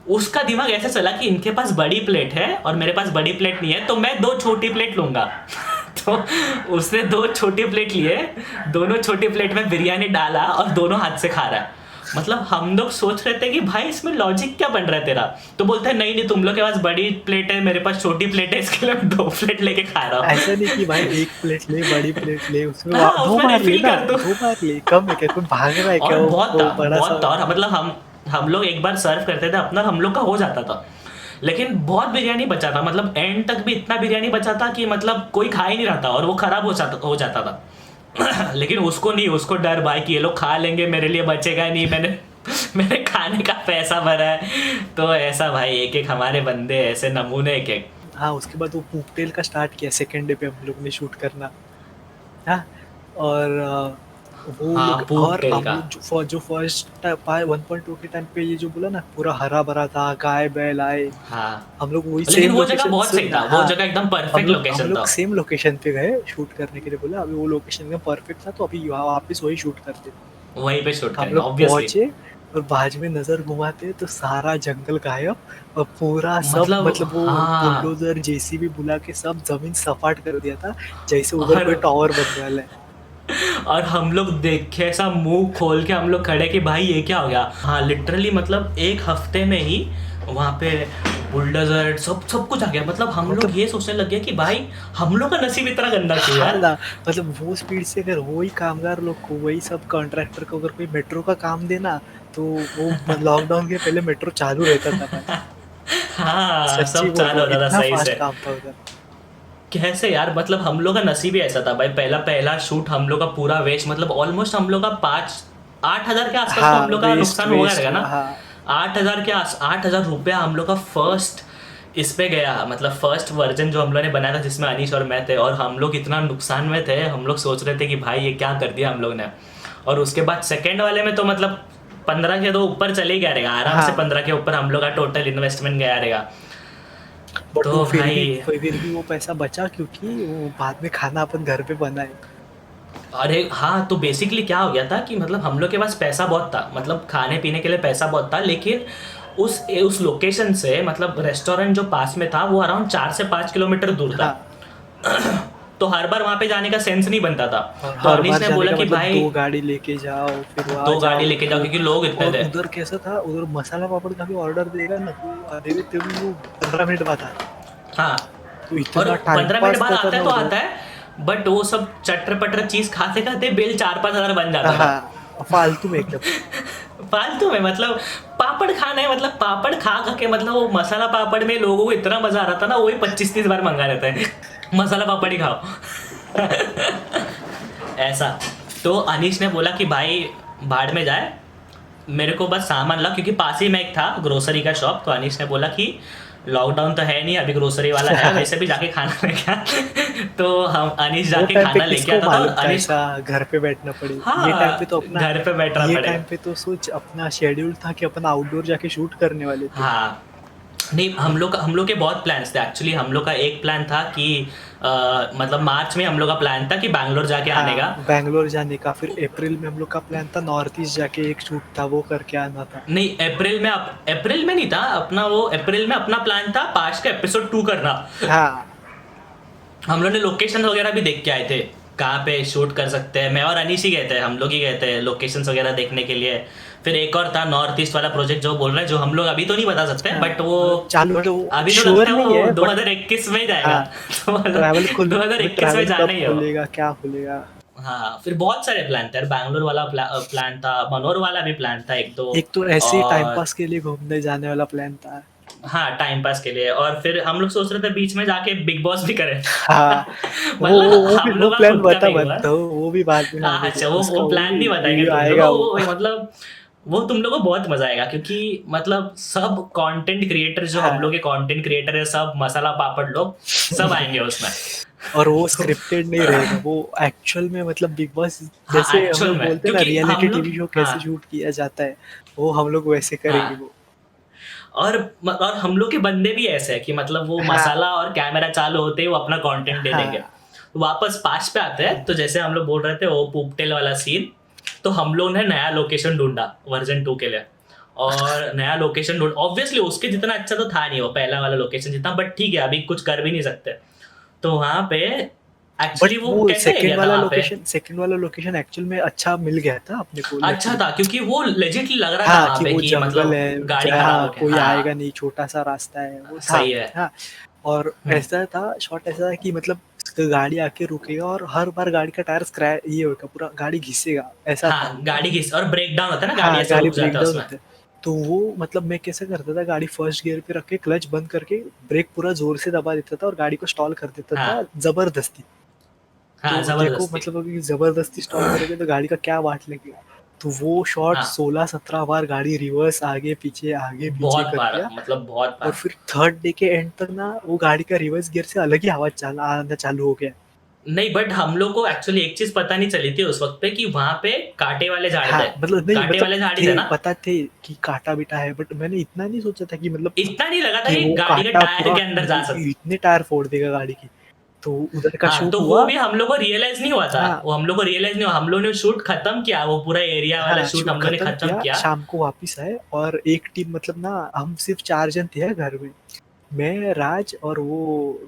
Speaker 1: उसका दिमाग ऐसे चला कि इनके पास बड़ी प्लेट है और मेरे पास बड़ी प्लेट नहीं है, तो मैं 2 छोटी प्लेट लूंगा। तो उसने 2 छोटी प्लेट लिए, दोनों छोटी प्लेट में बिरयानी डाला और दोनों हाथ से खा रहा है। मतलब हम लोग सोच रहे थे कि भाई इसमें लॉजिक क्या बन रहा है तेरा। तो बोलते हैं नहीं तुम लोग के पास बड़ी प्लेट है, मेरे पास छोटी प्लेट है, इसके लिए मैं 2 प्लेट लेके खा रहा हूँ।
Speaker 2: ऐसा नहीं कि भाई एक प्लेट ले, बड़ी प्लेट ले, उसमें
Speaker 1: हाँ,
Speaker 2: 2
Speaker 1: उसमें
Speaker 2: बार ले
Speaker 1: refill
Speaker 2: ना,
Speaker 1: कर दो।
Speaker 2: 2 बार ले, कम है क्या, कोई भाग रहा है क्या?
Speaker 1: और
Speaker 2: वो
Speaker 1: बहुत था, और मतलब हम लोग एक बार सर्व करते थे अपना, हम लोग का हो जाता था, लेकिन बहुत बिरयानी बचा था, मतलब एंड तक भी इतना बिरयानी बचा था कि मतलब कोई खा ही नहीं रहा था और वो खराब हो जाता था। लेकिन उसको नहीं, उसको डर भाई कि ये लोग खा लेंगे, मेरे लिए बचेगा नहीं, मैंने खाने का पैसा भरा है। तो ऐसा भाई एक एक हमारे बंदे ऐसे नमूने एक एक।
Speaker 2: हाँ, उसके बाद वो पूकटेल का स्टार्ट किया सेकंड डे पे हम लोग ने शूट करना। हाँ, और वो
Speaker 1: हाँ,
Speaker 2: लोग,
Speaker 1: पूक
Speaker 2: और
Speaker 1: टेल
Speaker 2: हम
Speaker 1: का।
Speaker 2: लोग जो फर्स्ट 1.2 के टाइम पे ये जो बोला ना पूरा हरा भरा था, गाय बैल आए,
Speaker 1: हाँ,
Speaker 2: हम लोग वही
Speaker 1: लेकिन
Speaker 2: सेम
Speaker 1: वो जगह
Speaker 2: लोकेशन
Speaker 1: बहुत सही था, वो जगह एकदम परफेक्ट लोकेशन
Speaker 2: हम
Speaker 1: था।
Speaker 2: लोग सेम लोकेशन पे गए शूट करने के लिए, बोला अभी वो लोकेशन एकदम परफेक्ट था तो अभी वापस वही शूट करते।
Speaker 1: वहीं पे शूट
Speaker 2: हम
Speaker 1: करेंगे
Speaker 2: लोग
Speaker 1: ऑब्वियसली।
Speaker 2: पहुंचे और बाजू में नजर घुमाते तो सारा जंगल गायब और पूरा सब
Speaker 1: मतलब
Speaker 2: मतलब वो
Speaker 1: हाँ।
Speaker 2: बुलडोजर जेसीबी बुला के सब जमीन सपाट कर दिया था, जैसे उधर कोई
Speaker 1: और
Speaker 2: टावर बनने वाला है।
Speaker 1: और हम लोग देखे ऐसा मुंह खोल के हम लोग खड़े कि भाई ये क्या हो गया। हाँ लिटरली मतलब एक हफ्ते में ही वहाँ पे बुलडोजर सब सब कुछ आ गया। मतलब हम लोग
Speaker 2: मतलब
Speaker 1: ये सोचने लग गए कि भाई हम लोग का नसीब इतना गंदा क्यों
Speaker 2: हाँ
Speaker 1: यार।
Speaker 2: ना, मतलब वो स्पीड से अगर वही कामगार लोग को, वही सब कॉन्ट्रैक्टर को अगर कोई मेट्रो का काम देना, तो वो लॉकडाउन के पहले मेट्रो चालू रहता था भाई।
Speaker 1: हाँ
Speaker 2: सच्ची
Speaker 1: सब
Speaker 2: बोल
Speaker 1: चालू
Speaker 2: रहा हूँ,
Speaker 1: होता था
Speaker 2: इतना
Speaker 1: सही
Speaker 2: फास्ट
Speaker 1: से।
Speaker 2: काम था उधर।
Speaker 1: कैसे यार, मतलब हम लोग का नसीब ही ऐसा था भाई। पहला पहला शूट हम लोग का पूरा वेस्ट, मतलब ऑलमोस्ट हम लोग का 5-8 हज़ार के आसपास तो
Speaker 2: हाँ
Speaker 1: हम लोग का
Speaker 2: वेस्ट
Speaker 1: नुकसान होगा
Speaker 2: वेस्ट
Speaker 1: रहेगा
Speaker 2: हुआ,
Speaker 1: ना।
Speaker 2: हाँ
Speaker 1: 8,000 रुपया हम लोग का फर्स्ट इस पे गया। मतलब फर्स्ट वर्जन जो हम लोग ने बनाया था जिसमें अनीश और मैं थे, और हम लोग इतना नुकसान में थे, हम लोग सोच रहे थे कि भाई ये क्या कर दिया हम लोग ने। और उसके बाद सेकेंड वाले में तो मतलब 15 के तो ऊपर चले ही गया रहेगा आराम से।
Speaker 2: हाँ।
Speaker 1: 15 के ऊपर हम लोग का टोटल इन्वेस्टमेंट गया रहेगा।
Speaker 2: बट वो
Speaker 1: तो भाई
Speaker 2: फिर भी वो पैसा बचा, क्योंकि वो बाद में खाना अपन घर पे बनाए।
Speaker 1: अरे हाँ, तो बेसिकली क्या हो गया था कि मतलब हम लोग के पास पैसा बहुत था, मतलब खाने पीने के लिए पैसा बहुत था, लेकिन उस लोकेशन से मतलब रेस्टोरेंट जो पास में था वो अराउंड 4 से 5 किलोमीटर दूर था।
Speaker 2: हाँ,
Speaker 1: तो हर बार वहाँ पे जाने का सेंस नहीं बनता था।
Speaker 2: और
Speaker 1: तो
Speaker 2: हर
Speaker 1: अनीश
Speaker 2: बार
Speaker 1: ने
Speaker 2: जाने
Speaker 1: बोला
Speaker 2: का
Speaker 1: कि
Speaker 2: मतलब
Speaker 1: भाई
Speaker 2: 2 गाड़ी लेके जाओ, फिर वहाँ
Speaker 1: 2 गाड़ी
Speaker 2: जाओ
Speaker 1: लेके जाओ
Speaker 2: तो।
Speaker 1: क्योंकि लोग इतने
Speaker 2: और
Speaker 1: थे।
Speaker 2: उधर कैसा था, उधर मसाला पापड़ का भी ऑर्डर देगा ना, तो आधे तभी वो 15 मिनट बाद आता है।
Speaker 1: हाँ,
Speaker 2: तो
Speaker 1: और
Speaker 2: इतना टाइम
Speaker 1: 15 मिनट
Speaker 2: पास
Speaker 1: बाद
Speaker 2: था
Speaker 1: आता है
Speaker 2: ना
Speaker 1: तो
Speaker 2: उधर।
Speaker 1: आता है, बट वो सब चटर पटर चीज़ खाते खाते बिल 4-5 हज़ार बन जाता था।
Speaker 2: हाँ, फालतू में एकदम।
Speaker 1: फालतू में, मतलब पापड़ खाना है, मतलब पापड़ खा खा के मतलब वो मसाला पापड़ में लोगों को इतना मजा आ रहा था ना, वही 25-30 बार मंगा रहता है मसाला पापड़ ही खाओ। ऐसा। तो अनीश ने बोला कि भाई भाड़ में जाए, मेरे को बस सामान ला, क्योंकि पास ही में एक था ग्रोसरी का शॉप। तो अनीश ने बोला कि लॉकडाउन तो है नहीं अभी, ग्रोसरी वाला है, वैसे भी जाके खाना लेके आ। तो हम अनीश
Speaker 2: वो
Speaker 1: जाके
Speaker 2: टाइम पे
Speaker 1: खाना लेके
Speaker 2: किसको
Speaker 1: आता था। और
Speaker 2: मालूम था
Speaker 1: अनीश,
Speaker 2: ऐसा घर पे बैठना पड़े। ये टाइम पे
Speaker 1: हाँ
Speaker 2: तो अपना,
Speaker 1: घर पे बैठना
Speaker 2: ये
Speaker 1: पड़ेगा।
Speaker 2: टाइम पे तो सोच अपना शेड्यूल था कि अपन आउटडोर जाके शूट करने वाले थे।
Speaker 1: हाँ नहीं, हम लोग के बहुत प्लान्स थे एक्चुअली। हम लोग का एक प्लान था कि मतलब मार्च में हम लोग का प्लान था कि बैंगलोर जाके आने का।
Speaker 2: हाँ, बैंगलोर जाने का। फिर अप्रैल में हम लोग का प्लान था नॉर्थ ईस्ट जाके एक शूट था, वो करके आना था।
Speaker 1: नहीं अप्रैल में नहीं था अपना वो। अप्रैल में अपना प्लान था पास्ट का एपिसोड 2 करना।
Speaker 2: हाँ,
Speaker 1: हम लोग ने लोकेशन वगैरह भी देख के आए थे कहाँ पे शूट कर सकते हैं। मैं और अनीश ही गए थे, हम लोग ही गए थे लोकेशंस वगैरह देखने के लिए। फिर एक और था नॉर्थ ईस्ट वाला प्रोजेक्ट जो बोल रहे हैं, जो हम लोग अभी तो नहीं बता सकते,
Speaker 2: हाँ,
Speaker 1: बट वो
Speaker 2: चालू तो
Speaker 1: अभी तो
Speaker 2: श्योर
Speaker 1: लगता है
Speaker 2: नहीं
Speaker 1: वो
Speaker 2: है, बट
Speaker 1: 2021 में ही जाएगा।
Speaker 2: हाँ
Speaker 1: तो
Speaker 2: ट्रैवल खुल,
Speaker 1: 2021 में
Speaker 2: ट्रैवल
Speaker 1: जाना
Speaker 2: कब
Speaker 1: ही हो।
Speaker 2: खुलेगा, क्या खुलेगा।
Speaker 1: हाँ फिर बहुत सारे प्लान थे यार। बैंगलोर वाला प्लान था, मनोर वाला भी प्लान था एक दो।
Speaker 2: एक तो ऐसे ही टाइम
Speaker 1: और
Speaker 2: पास के लिए घूमने जाने वाला प्लान था।
Speaker 1: हाँ टाइम पास के लिए। और फिर हम लोग सोच रहे थे बीच में जाके बिग बॉस भी करें।
Speaker 2: हाँ,
Speaker 1: मतलब हम
Speaker 2: वो
Speaker 1: लोग का
Speaker 2: प्लान
Speaker 1: खुद का
Speaker 2: बता
Speaker 1: बिग
Speaker 2: मत
Speaker 1: बॉस।
Speaker 2: दो, वो भी बाद में
Speaker 1: हाँ
Speaker 2: मानेंगे
Speaker 1: अच्छा,
Speaker 2: उसका,
Speaker 1: वो
Speaker 2: वो
Speaker 1: प्लान
Speaker 2: भी
Speaker 1: नहीं बताएंगे
Speaker 2: वीडियो
Speaker 1: तुम लोग।
Speaker 2: आएगा वो।
Speaker 1: मतलब वो तुम लोगों को बहुत मजा आएगा, क्योंकि मतलब सब कंटेंट क्रिएटर जो हम लोग
Speaker 2: हाँ।
Speaker 1: के कंटेंट क्रिएटर है, सब मसाला पापड़ लोग सब आएंगे उसमें।
Speaker 2: और वो
Speaker 1: तो
Speaker 2: स्क्रिप्टेड नहीं रहेगा, वो एक्चुअल में मतलब बिग बॉस
Speaker 1: हाँ
Speaker 2: जैसे हम
Speaker 1: एक्चुअल
Speaker 2: लोग
Speaker 1: में,
Speaker 2: बोलते हैं ना
Speaker 1: क्योंकि हम
Speaker 2: रियलिटी
Speaker 1: लोग
Speaker 2: टीवी शो
Speaker 1: हाँ
Speaker 2: कैसे शूट किया जाता है, वो हम लोग वैसे करेंगे
Speaker 1: हाँ।
Speaker 2: वो।
Speaker 1: और हम लोग के बंदे भी ऐसे है कि मतलब वो
Speaker 2: हाँ
Speaker 1: मसाला और कैमरा चालू होते ही वो अपना कंटेंट दे देंगे।
Speaker 2: हाँ
Speaker 1: वापस पास पे आते हैं, तो जैसे हम लोग बोल रहे थे वो पोपटेल वाला सीन। तो हम लोग ने नया लोकेशन ढूंढा वर्जन 2 के लिए। और नया लोकेशन ढूंढ, ऑब्वियसली उसके जितना अच्छा तो था नहीं वो पहला वाला लोकेशन जितना, बट ठीक है अभी कुछ कर भी नहीं सकते। तो वहाँ पे
Speaker 2: बट
Speaker 1: एक्चुअली वो
Speaker 2: वो
Speaker 1: कैसा एरिया था वहाँ पे।
Speaker 2: सेकंड वाला लोकेशन एक्चुअल में अच्छा मिल गया था अपने को
Speaker 1: अच्छा
Speaker 2: लकीली।
Speaker 1: था क्योंकि वो लेजिटली लग रहा था
Speaker 2: हाँ,
Speaker 1: वहाँ
Speaker 2: कि
Speaker 1: पे
Speaker 2: वो
Speaker 1: कि
Speaker 2: जंगल
Speaker 1: मतलब
Speaker 2: है
Speaker 1: गाड़ी खराब हो
Speaker 2: जहाँ
Speaker 1: गया।
Speaker 2: कोई आएगा
Speaker 1: हाँ
Speaker 2: नहीं, छोटा सा रास्ता है वो था।
Speaker 1: सही है।
Speaker 2: हाँ, और
Speaker 1: हम्म,
Speaker 2: ऐसा था, शॉट ऐसा था कि मतलब गाड़ी आके रुकेगा और हर बार गाड़ी का टायर स्क्रैच ये होगा, पूरा गाड़ी घिसेगा, ऐसा था।
Speaker 1: हाँ गाड़ी की और ब्रेक डाउन होता है ना, गाड़ी
Speaker 2: हाँ,
Speaker 1: ऐसे
Speaker 2: गाड़ी
Speaker 1: रुक
Speaker 2: ब्रेक
Speaker 1: जाता है
Speaker 2: डाउन
Speaker 1: उसमें।
Speaker 2: होता है। तो वो मतलब मैं कैसे करता था, गाड़ी फर्स्ट गियर पे रख के क्लच बंद करके ब्रेक पूरा जोर से दबा देता था और गाड़ी को स्टॉल कर देता था
Speaker 1: हाँ
Speaker 2: जबरदस्ती।
Speaker 1: हाँ
Speaker 2: तो देखो
Speaker 1: जबरदस्ती।
Speaker 2: मतलब अभी जबरदस्ती स्टॉल करोगे तो गाड़ी का क्या वाट लगेगा। तो वो शॉट
Speaker 1: हाँ
Speaker 2: 16-17 बार गाड़ी रिवर्स आगे पीछे
Speaker 1: बहुत
Speaker 2: कर
Speaker 1: बार,
Speaker 2: दिया।
Speaker 1: मतलब बहुत
Speaker 2: और
Speaker 1: बार।
Speaker 2: फिर थर्ड डे के एंड तक ना वो गाड़ी का रिवर्स गियर से अलग ही आवाज आना चालू हो गया।
Speaker 1: नहीं बट हम लोग को एक्चुअली एक चीज पता नहीं चली थी उस वक्त पे कि वहां पे कांटे वाले झाड़
Speaker 2: हाँ
Speaker 1: थे।
Speaker 2: मतलब नहीं,
Speaker 1: कांटे
Speaker 2: मतलब
Speaker 1: वाले झाड़ ही
Speaker 2: थे
Speaker 1: थे ना।
Speaker 2: पता थे कि काटा बिटा है, बट मैंने इतना नहीं सोचा था कि मतलब
Speaker 1: इतना नहीं लगा था
Speaker 2: कि
Speaker 1: कि
Speaker 2: वो
Speaker 1: गाड़ी के
Speaker 2: काटा
Speaker 1: टायर
Speaker 2: पूरा
Speaker 1: के अंदर जा सकता।
Speaker 2: इतने टायर फोड़ देगा गाड़ी की। तो उधर का
Speaker 1: हाँ
Speaker 2: शूट
Speaker 1: तो
Speaker 2: हुआ।
Speaker 1: वो भी हम लोग को रियलाइज नहीं हुआ था,
Speaker 2: हाँ।
Speaker 1: वो हम लोग को रियलाइज नहीं हुआ, हम लोग ने शूट खत्म किया, वो पूरा एरिया वाला
Speaker 2: हाँ,
Speaker 1: शूट
Speaker 2: शूट
Speaker 1: हम लोग ने
Speaker 2: खत्म
Speaker 1: खत्म
Speaker 2: किया,
Speaker 1: किया।
Speaker 2: शाम को वापिस आए और एक टीम मतलब ना हम सिर्फ 4 जन थे घर में। मैं, राज और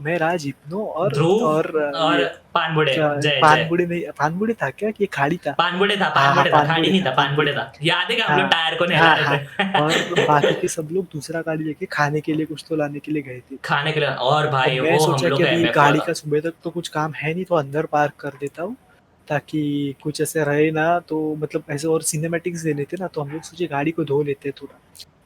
Speaker 2: मैं, राज, हिप्नो
Speaker 1: ध्रुव
Speaker 2: और
Speaker 1: और
Speaker 2: ये
Speaker 1: पानबुड़े,
Speaker 2: क्या
Speaker 1: जय जय
Speaker 2: पानबुड़ी नहीं, पानबुड़ी था क्या कि खाड़ी था?
Speaker 1: पानबुड़े था,
Speaker 2: हाँ, हाँ,
Speaker 1: पानबुड़े था, खाड़ी
Speaker 2: पानबुड़ी
Speaker 1: नहीं
Speaker 2: था,
Speaker 1: था,
Speaker 2: पानबुड़ी
Speaker 1: पानबुड़े
Speaker 2: था।
Speaker 1: था, याद है कि हम लोग
Speaker 2: हाँ,
Speaker 1: टायर को नहला
Speaker 2: हाँ,
Speaker 1: रहे
Speaker 2: हाँ। और
Speaker 1: थे।
Speaker 2: बाकी के सब लोग दूसरा गाड़ी लेके खाने के लिए कुछ तो लाने के लिए गए थे।
Speaker 1: खाने के लिए, और
Speaker 2: और
Speaker 1: भाई
Speaker 2: मैं
Speaker 1: वो हम
Speaker 2: सोचा
Speaker 1: लोग
Speaker 2: कि
Speaker 1: का
Speaker 2: अभी
Speaker 1: एमएफ हुआ
Speaker 2: गाड़ी
Speaker 1: था।
Speaker 2: का सुबह तक तो कुछ काम है नहीं, तो अंदर पार्क कर देता हूँ ताकि कुछ ऐसे रहे ना, तो मतलब ऐसे और सिनेमैटिक्स दे लेते ना, तो हम लोग सोचे गाड़ी को धो लेते थोड़ा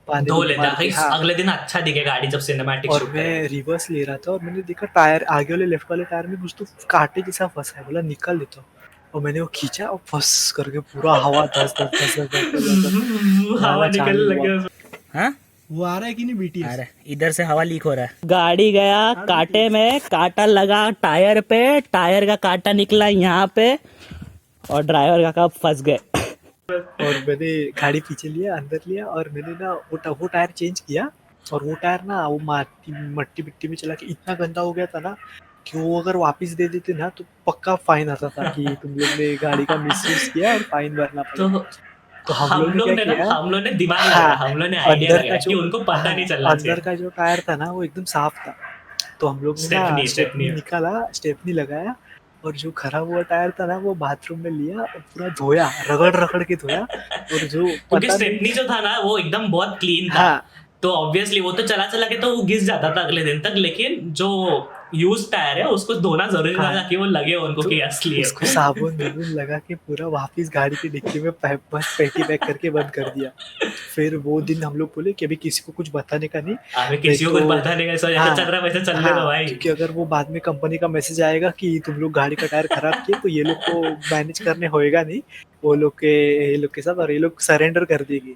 Speaker 2: पानी
Speaker 1: धो
Speaker 2: उनी
Speaker 1: लेता
Speaker 2: मार के।
Speaker 1: कहीं
Speaker 2: हाँ।
Speaker 1: अगले दिन अच्छा दिखे गाड़ी जब सिनेमैटिक
Speaker 2: और
Speaker 1: शूट करेंगे।
Speaker 2: मैं रिवर्स ले रहा था और मैंने देखा टायर आगे वाले लेफ्ट वाले टायर में कुछ तो कांटे जैसा फंसा है, बोला निकाल देता हूँ। और मैंने वो खींचा और फंस करके पूरा हवा धस धस धस धस धस धस धस
Speaker 1: हवा
Speaker 2: जाना
Speaker 1: निकलने
Speaker 2: चालू हुआ।
Speaker 1: लगे उसमें।
Speaker 4: हाँ
Speaker 5: वो आ रहा है कि नहीं
Speaker 4: आ
Speaker 5: बीटीएस?
Speaker 4: रहा है, इधर से हवा लीक हो रहा है।
Speaker 6: गाड़ी गया कांटे में, कांटा लगा टायर पे, टायर का कांटा निकला यहाँ पे और ड्राइवर का कब फंस गए।
Speaker 2: और मैंने गाड़ी पीछे लिया, अंदर लिया और मैंने ना वो टायर चेंज किया। और वो टायर ना वो मट्टी मिट्टी में चला के इतना गंदा हो गया था ना कि वो अगर वापस दे देते ना तो पक्का फाइन आता था कि तुम लोग ने गाड़ी का मिसयूज किया और फाइन भरना पड़ेगा।
Speaker 1: तो
Speaker 2: तो हम
Speaker 1: हम
Speaker 2: लोग ने
Speaker 1: लोग
Speaker 2: क्या
Speaker 1: ने ना,
Speaker 2: किया?
Speaker 1: हम लोग ने दिमाग
Speaker 2: हाँ,
Speaker 1: लगाया, हम लोग ने आइडिया
Speaker 2: अंदर का
Speaker 1: लगाया कि
Speaker 2: जो
Speaker 1: उनको पता नहीं चलना
Speaker 2: अंदर
Speaker 1: चाहिए।
Speaker 2: का जो टायर था ना वो एकदम साफ था। तो हम लोग ने ना
Speaker 1: स्टेपनी
Speaker 2: स्टेपनी निकाला, स्टेपनी लगाया और जो खराब हुआ टायर था ना वो बाथरूम में लिया और पूरा धोया, रगड़ के धोया। और जो
Speaker 1: क्योंकि
Speaker 2: पता
Speaker 1: स्टेपनी
Speaker 2: नहीं।
Speaker 1: जो था ना वो एकदम बहुत क्लीन था।
Speaker 2: हाँ,
Speaker 1: तो ऑब्वियसली वो तो चला चला के तो वो घिस जाता था अगले दिन तक, लेकिन जो यूज टायर है उसको धोना जरूरी था
Speaker 2: हाँ।
Speaker 1: ताकि वो लगे उनको
Speaker 2: तो
Speaker 1: कि असली
Speaker 2: उसको
Speaker 1: है।
Speaker 2: साबुन वाबुन लगा के पूरा वापिस गाड़ी की डिक्की में बस पेटी पैक करके बंद कर दिया। फिर वो दिन हम लोग बोले कि अभी किसी को कुछ बताने का नहीं।
Speaker 1: हमें किसी को
Speaker 2: नहीं
Speaker 1: कुछ
Speaker 2: तो-
Speaker 1: पता नहीं, ऐसा जैसा
Speaker 2: हाँ,
Speaker 1: चल रहा है वैसे चलने दो भाई।
Speaker 2: क्योंकि अगर वो बाद में कंपनी का मैसेज आएगा कि तुम लोग गाड़ी का टायर खराब किए तो ये लोग को मैनेज करने होएगा नहीं ये लोग के साथ, और ये लोग सरेंडर कर देंगे।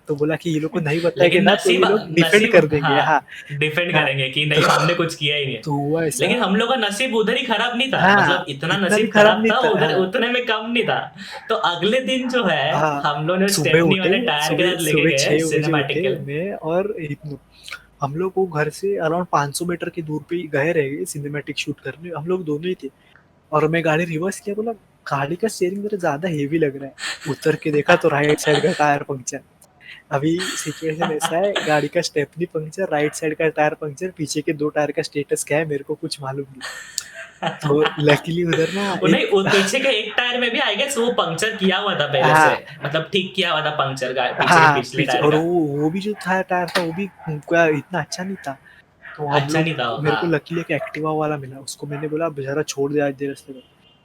Speaker 2: तो बोला कि ये लोग को नहीं बताएंगे
Speaker 1: लेकिन
Speaker 2: ना तो ये लोग डिफेंड कर देंगे। हाँ,
Speaker 1: डिफेंड
Speaker 2: हाँ।
Speaker 1: करेंगे कि नहीं हमने कुछ किया ही नहीं है।
Speaker 2: तो हुआ ऐसा।
Speaker 1: लेकिन हम लोग का नसीब उधर ही खराब नहीं था,
Speaker 2: हाँ,
Speaker 1: मतलब इतना
Speaker 2: इतना
Speaker 1: नसीब
Speaker 2: भी खराब
Speaker 1: खराब
Speaker 2: नहीं
Speaker 1: था
Speaker 2: था,
Speaker 1: उधर,
Speaker 2: हाँ।
Speaker 1: उतने में कम नहीं था। तो अगले दिन जो है
Speaker 2: हाँ,
Speaker 1: हम लोग ने
Speaker 2: सुबह
Speaker 1: स्टेपनी वाले
Speaker 2: उठे,
Speaker 1: टायर के साथ लेके
Speaker 2: सुबह
Speaker 1: गए
Speaker 2: 6 बजे
Speaker 1: सिनेमैटिक के
Speaker 2: उठे
Speaker 1: लिए।
Speaker 2: मैं और हिप्नो। हम लोग को घर से अराउंड 500 मीटर की दूर पे गए रहे सिनेमैटिक शूट करने, हम लोग दोनों ही थे। और मैं गाड़ी रिवर्स किया, बोला गाड़ी का स्टीयरिंग मेरा ज्यादा हेवी लग रहा है। उतर के देखा तो राइट साइड का टायर पंक्चर। अभी सिचुएशन ऐसा है, गाड़ी का स्टेपनी पंक्चर, राइट साइड का टायर पंक्चर, पीछे के 2 टायर का स्टेटस क्या है मेरे को कुछ मालूम नहीं। तो लकीली उधर ना
Speaker 1: वो नहीं, वो पीछे के एक टायर में भी आई गेस वो पंक्चर किया हुआ था पहले
Speaker 2: हाँ।
Speaker 1: से, मतलब ठीक किया हुआ था पंक्चर का पीछे
Speaker 2: हाँ,
Speaker 1: के पिछले
Speaker 2: पीछे।
Speaker 1: टायर
Speaker 2: और
Speaker 1: का।
Speaker 2: वो भी जो था टायर था वो भी क्या इतना अच्छा नहीं था। तो हम
Speaker 1: अच्छा
Speaker 2: लोग
Speaker 1: नहीं था वो,
Speaker 2: मेरे को
Speaker 1: हाँ।
Speaker 2: लकीली एक एक्टिवा वाला मिला, उसको मैंने बोला जरा छोड़ दे आज दे रास्ते में।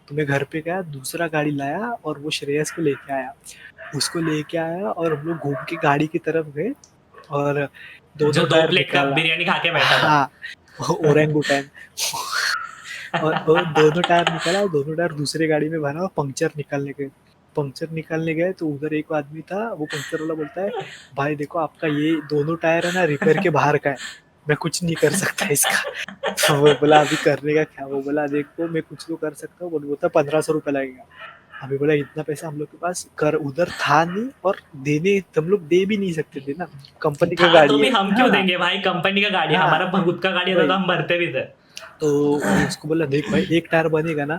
Speaker 2: तो मैं घर पे गया, दूसरा गाड़ी लाया और वो श्रेयस को लेके आया। उसको लेके आया और हम लोग घूम के गाड़ी की तरफ गए और
Speaker 1: जो
Speaker 2: दोनों
Speaker 1: 2
Speaker 2: टायर
Speaker 1: प्लेट का
Speaker 2: निकाला।
Speaker 1: बिरयानी खा के बैठा था।
Speaker 2: हाँ, ओरेंगुटैन। और दोनों टायर निकाला और दोनों टायर दूसरे गाड़ी में भरा और पंक्चर निकालने गए तो उधर एक आदमी था, वो पंक्चर वाला बोलता है भाई देखो आपका ये दोनों टायर है ना रिपेयर के बाहर का है, मैं कुछ नहीं कर सकता इसका। तो वो बोला अभी करने का क्या? वो बोला देखो मैं कुछ तो कर सकता हूँ। बोलता 1500 रुपये लगेगा। अभी बोला इतना पैसा हम लोग के पास कर उधर था नहीं और देने हम लोग दे भी नहीं सकते थे ना, कंपनी का
Speaker 1: था
Speaker 2: गाड़ी
Speaker 1: तो भी
Speaker 2: है।
Speaker 1: हम क्यों
Speaker 2: हाँ।
Speaker 1: देंगे भाई, कंपनी का गाड़ी है,
Speaker 2: हाँ।
Speaker 1: हमारा खुद का गाड़ी था तो हम भरते भी थे।
Speaker 2: तो उसको बोला देख भाई एक टायर बनेगा ना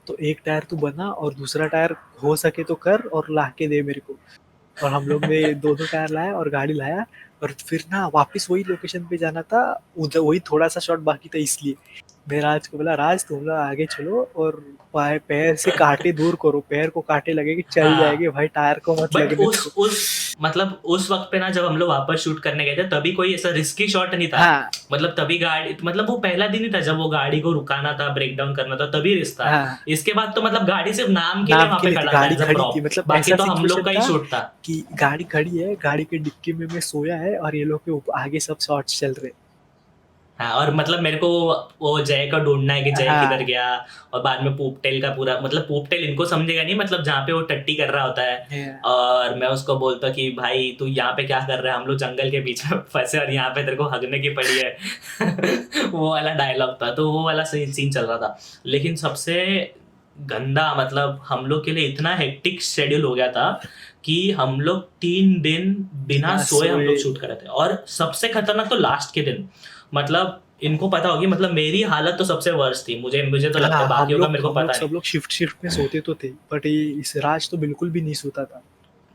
Speaker 2: तो एक टायर तू बना और दूसरा टायर हो सके तो कर और ला के दे मेरे को। और हम लोग ने दोनों टायर लाया और गाड़ी लाया और फिर ना वापस वही लोकेशन पे जाना था, उधर वही थोड़ा सा शॉट बाकी था। इसलिए मैं राज को बोला राज तुम लोग आगे चलो और पैर से कांटे दूर करो, पैर को कांटे लगेगी चल
Speaker 1: हाँ।
Speaker 2: जाएगी भाई, टायर को मत
Speaker 1: बट
Speaker 2: लगने दो।
Speaker 1: उस मतलब उस वक्त पे ना जब हम लोग वापस शूट करने गए थे तभी कोई ऐसा रिस्की शॉट नहीं था।
Speaker 2: हाँ,
Speaker 1: मतलब तभी गाड़ी, मतलब वो पहला दिन ही था जब वो गाड़ी को रुकाना था, ब्रेक डाउन करना था, तभी रिस्क था।
Speaker 2: हाँ।
Speaker 1: इसके बाद तो मतलब गाड़ी सिर्फ नाम के लिए
Speaker 2: नाम
Speaker 1: वहाँ
Speaker 2: के
Speaker 1: पे
Speaker 2: लिए
Speaker 1: खड़ा था
Speaker 2: गाड़ी
Speaker 1: as a
Speaker 2: खड़ी
Speaker 1: prop।
Speaker 2: थी, मतलब
Speaker 1: बाकी
Speaker 2: ऐसा
Speaker 1: तो हम लोग का ही
Speaker 2: situation
Speaker 1: शूट था।
Speaker 2: कि गाड़ी खड़ी है, गाड़ी के डिक्की में मैं सोया है और ये लोग के आगे सब शॉट्स चल रहे।
Speaker 1: हाँ, और मतलब मेरे को वो जय का ढूंढना है कि जय
Speaker 2: हाँ।
Speaker 1: किधर गया। और बाद में पोपटेल का पूरा, मतलब पोपटेल इनको समझेगा नहीं, मतलब जहाँ पे वो टट्टी कर रहा होता है।
Speaker 2: Yeah.
Speaker 1: और मैं उसको बोलता कि भाई तू यहाँ पे क्या कर रहा है, हम लोग जंगल के बीच में फंसे और यहाँ पे तेरे को हगने की पड़ी है। वो वाला डायलॉग था, तो वो वाला सही सीन चल रहा था। लेकिन सबसे गंदा, मतलब हम लोग के लिए इतना हेक्टिक शेड्यूल हो गया था कि हम लोग 3 दिन बिना
Speaker 2: बिना
Speaker 1: सोए हम लोग
Speaker 2: सोए।
Speaker 1: शूट कर रहे थे। और सबसे खतरनाक तो लास्ट के दिन, मतलब इनको पता होगी, मतलब मेरी हालत तो सबसे वर्स्ट थी, मुझे मुझे तो लगता है,
Speaker 2: हाँ, हम
Speaker 1: बाकियों का
Speaker 2: लोग
Speaker 1: मेरे को
Speaker 2: हम लोग
Speaker 1: पता
Speaker 2: सब
Speaker 1: नहीं,
Speaker 2: लोग शिफ्ट में सोते तो थे, बट ये इस राज तो बिल्कुल भी नहीं सोता था।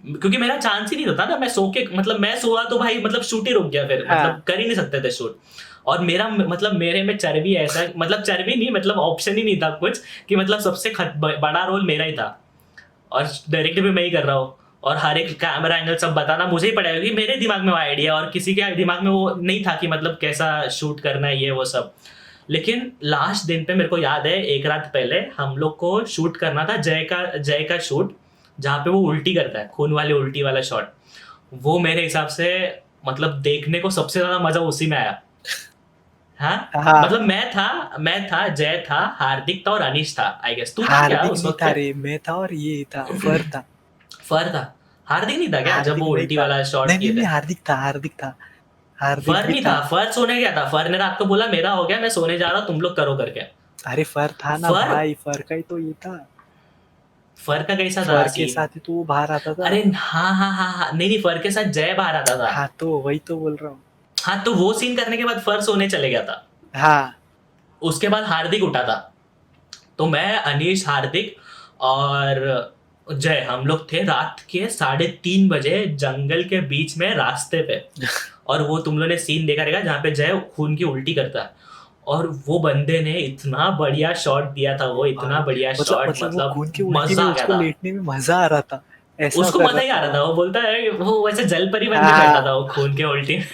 Speaker 1: क्योंकि मेरा चांस ही नहीं होता ना, मैं सो के मतलब मैं सोआ तो भाई मतलब शूट ही रुक गया, फिर
Speaker 2: हाँ।
Speaker 1: मतलब कर ही नहीं सकते थे शूट। और मेरा मतलब मेरे में चर्बी ऐसा, मतलब चर्बी नहीं, मतलब ऑप्शन ही नहीं था कुछ कि मतलब सबसे बड़ा रोल मेरा ही था, और डायरेक्ट भी मैं ही कर रहा हूँ, और हर एक कैमरा एंगल सब बताना मुझे ही पड़ेगा, क्योंकि मेरे दिमाग में वो आइडिया और किसी के दिमाग में वो नहीं था कि मतलब कैसा शूट करना है ये वो सब। लेकिन लास्ट दिन पे मेरे को याद है, एक रात पहले हम लोग को शूट करना था जय का शूट, जहाँ पे वो उल्टी करता है, खून वाली उल्टी वाला शॉट। वो मेरे हिसाब से मतलब देखने को सबसे ज्यादा मजा उसी में आया। हाँ,
Speaker 2: हाँ।
Speaker 1: मतलब मैं था, जय था, हार्दिक था और अनीश था, आई गेस। तू था क्या
Speaker 2: हार्दिक
Speaker 1: उस
Speaker 2: नहीं
Speaker 1: वक्त
Speaker 2: था
Speaker 1: पे?
Speaker 2: रे, मैं था और ये था, फर था।
Speaker 1: फर था। हार्दिक नहीं था क्या जब
Speaker 2: हार्दिक
Speaker 1: वो
Speaker 2: नहीं
Speaker 1: उल्टी
Speaker 2: था।
Speaker 1: वाला शॉट
Speaker 2: नहीं नहीं
Speaker 1: किए
Speaker 2: नहीं,
Speaker 1: थे?
Speaker 2: हार्दिक था। हार्दिक
Speaker 1: फर
Speaker 2: भी
Speaker 1: नहीं
Speaker 2: था।
Speaker 1: था, फर सोने गया था, फर ने रात को बोला मेरा हो गया, मैं सोने जा रहा हूँ, तुम लोग करो करके।
Speaker 2: अरे फर था ना
Speaker 1: फर
Speaker 2: भाई, फर का ही तो ये था।
Speaker 1: फर का कैसा था
Speaker 2: फर के
Speaker 1: सीन?
Speaker 2: साथ ही तो वो बाहर आता था।
Speaker 1: अरे हाँ हाँ हाँ हाँ, नहीं नहीं, फर के साथ जय बाहर आता था।
Speaker 2: हाँ, तो वही तो बोल रहा हूँ।
Speaker 1: हाँ, तो वो सीन करने के बाद फर सोने चले गया था।
Speaker 2: हाँ।
Speaker 1: उसके बाद हार्दिक उठा था, तो मैं, अनीश, हार्दिक और जय, हम लोग थे रात के 3:30 बजे जंगल के बीच में रास्ते पे। और वो तुम लोगों ने सीन देखा रहेगा जहाँ पे जय खून की उल्टी करता है, और वो बंदे ने इतना बढ़िया शॉट दिया था, वो इतना
Speaker 2: भाई
Speaker 1: बढ़िया
Speaker 2: मतलब
Speaker 1: शॉट,
Speaker 2: मतलब वो
Speaker 1: मतलब
Speaker 2: खून की उल्टी
Speaker 1: मजा
Speaker 2: में
Speaker 1: आ गया
Speaker 2: उसको
Speaker 1: था।
Speaker 2: लेटने में मजा आ रहा था, ऐसा
Speaker 1: उसको
Speaker 2: कर
Speaker 1: मजा
Speaker 2: रहा
Speaker 1: ही आ
Speaker 2: था
Speaker 1: रहा
Speaker 2: वो।
Speaker 1: था, वो बोलता है वो वैसे जल परी बन के बैठा था
Speaker 2: हाँ।
Speaker 1: वो खून के उल्टी में।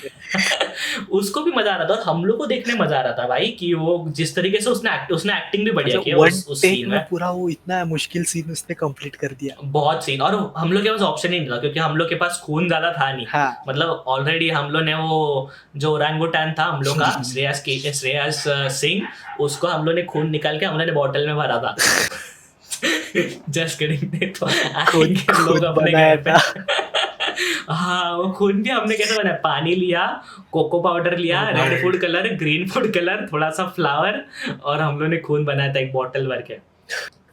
Speaker 1: उसको भी मजा आ रहा था, और हम लोग को देखने मजा आ रहा था भाई, कि वो जिस तरीके से उसने एक्टिंग भी बढ़िया
Speaker 2: मतलब
Speaker 1: किया
Speaker 2: वन
Speaker 1: उस
Speaker 2: टेक
Speaker 1: सीन
Speaker 2: में
Speaker 1: में।
Speaker 2: पूरा वो इतना मुश्किल सीन उसने कंप्लीट कर दिया।
Speaker 1: बहुत सीन, और हम लोग के पास ऑप्शन ही नहीं था, क्योंकि हम लोग के पास खून ज्यादा था नहीं।
Speaker 2: हाँ।
Speaker 1: मतलब ऑलरेडी हम लोग ने वो जो ओरांगुटान था हम लोग का, श्रेयस सिंह, उसको हम लोग ने खून निकाल के हम लोग ने बॉटल में भरा था। जस्ट किडिंग, तो
Speaker 2: खुद
Speaker 1: आएंगे लोग
Speaker 2: खुद
Speaker 1: अपने
Speaker 2: बनाया
Speaker 1: घर पे।
Speaker 2: था।
Speaker 1: हाँ, वो खून भी हमने कैसे बनाया, पानी लिया, कोको पाउडर लिया,
Speaker 2: ओ
Speaker 1: रेड
Speaker 2: भाई।
Speaker 1: Food colour, green food colour, थोड़ा सा फ्लावर, और हम लोग ने खून बनाया था एक बॉटल भर के।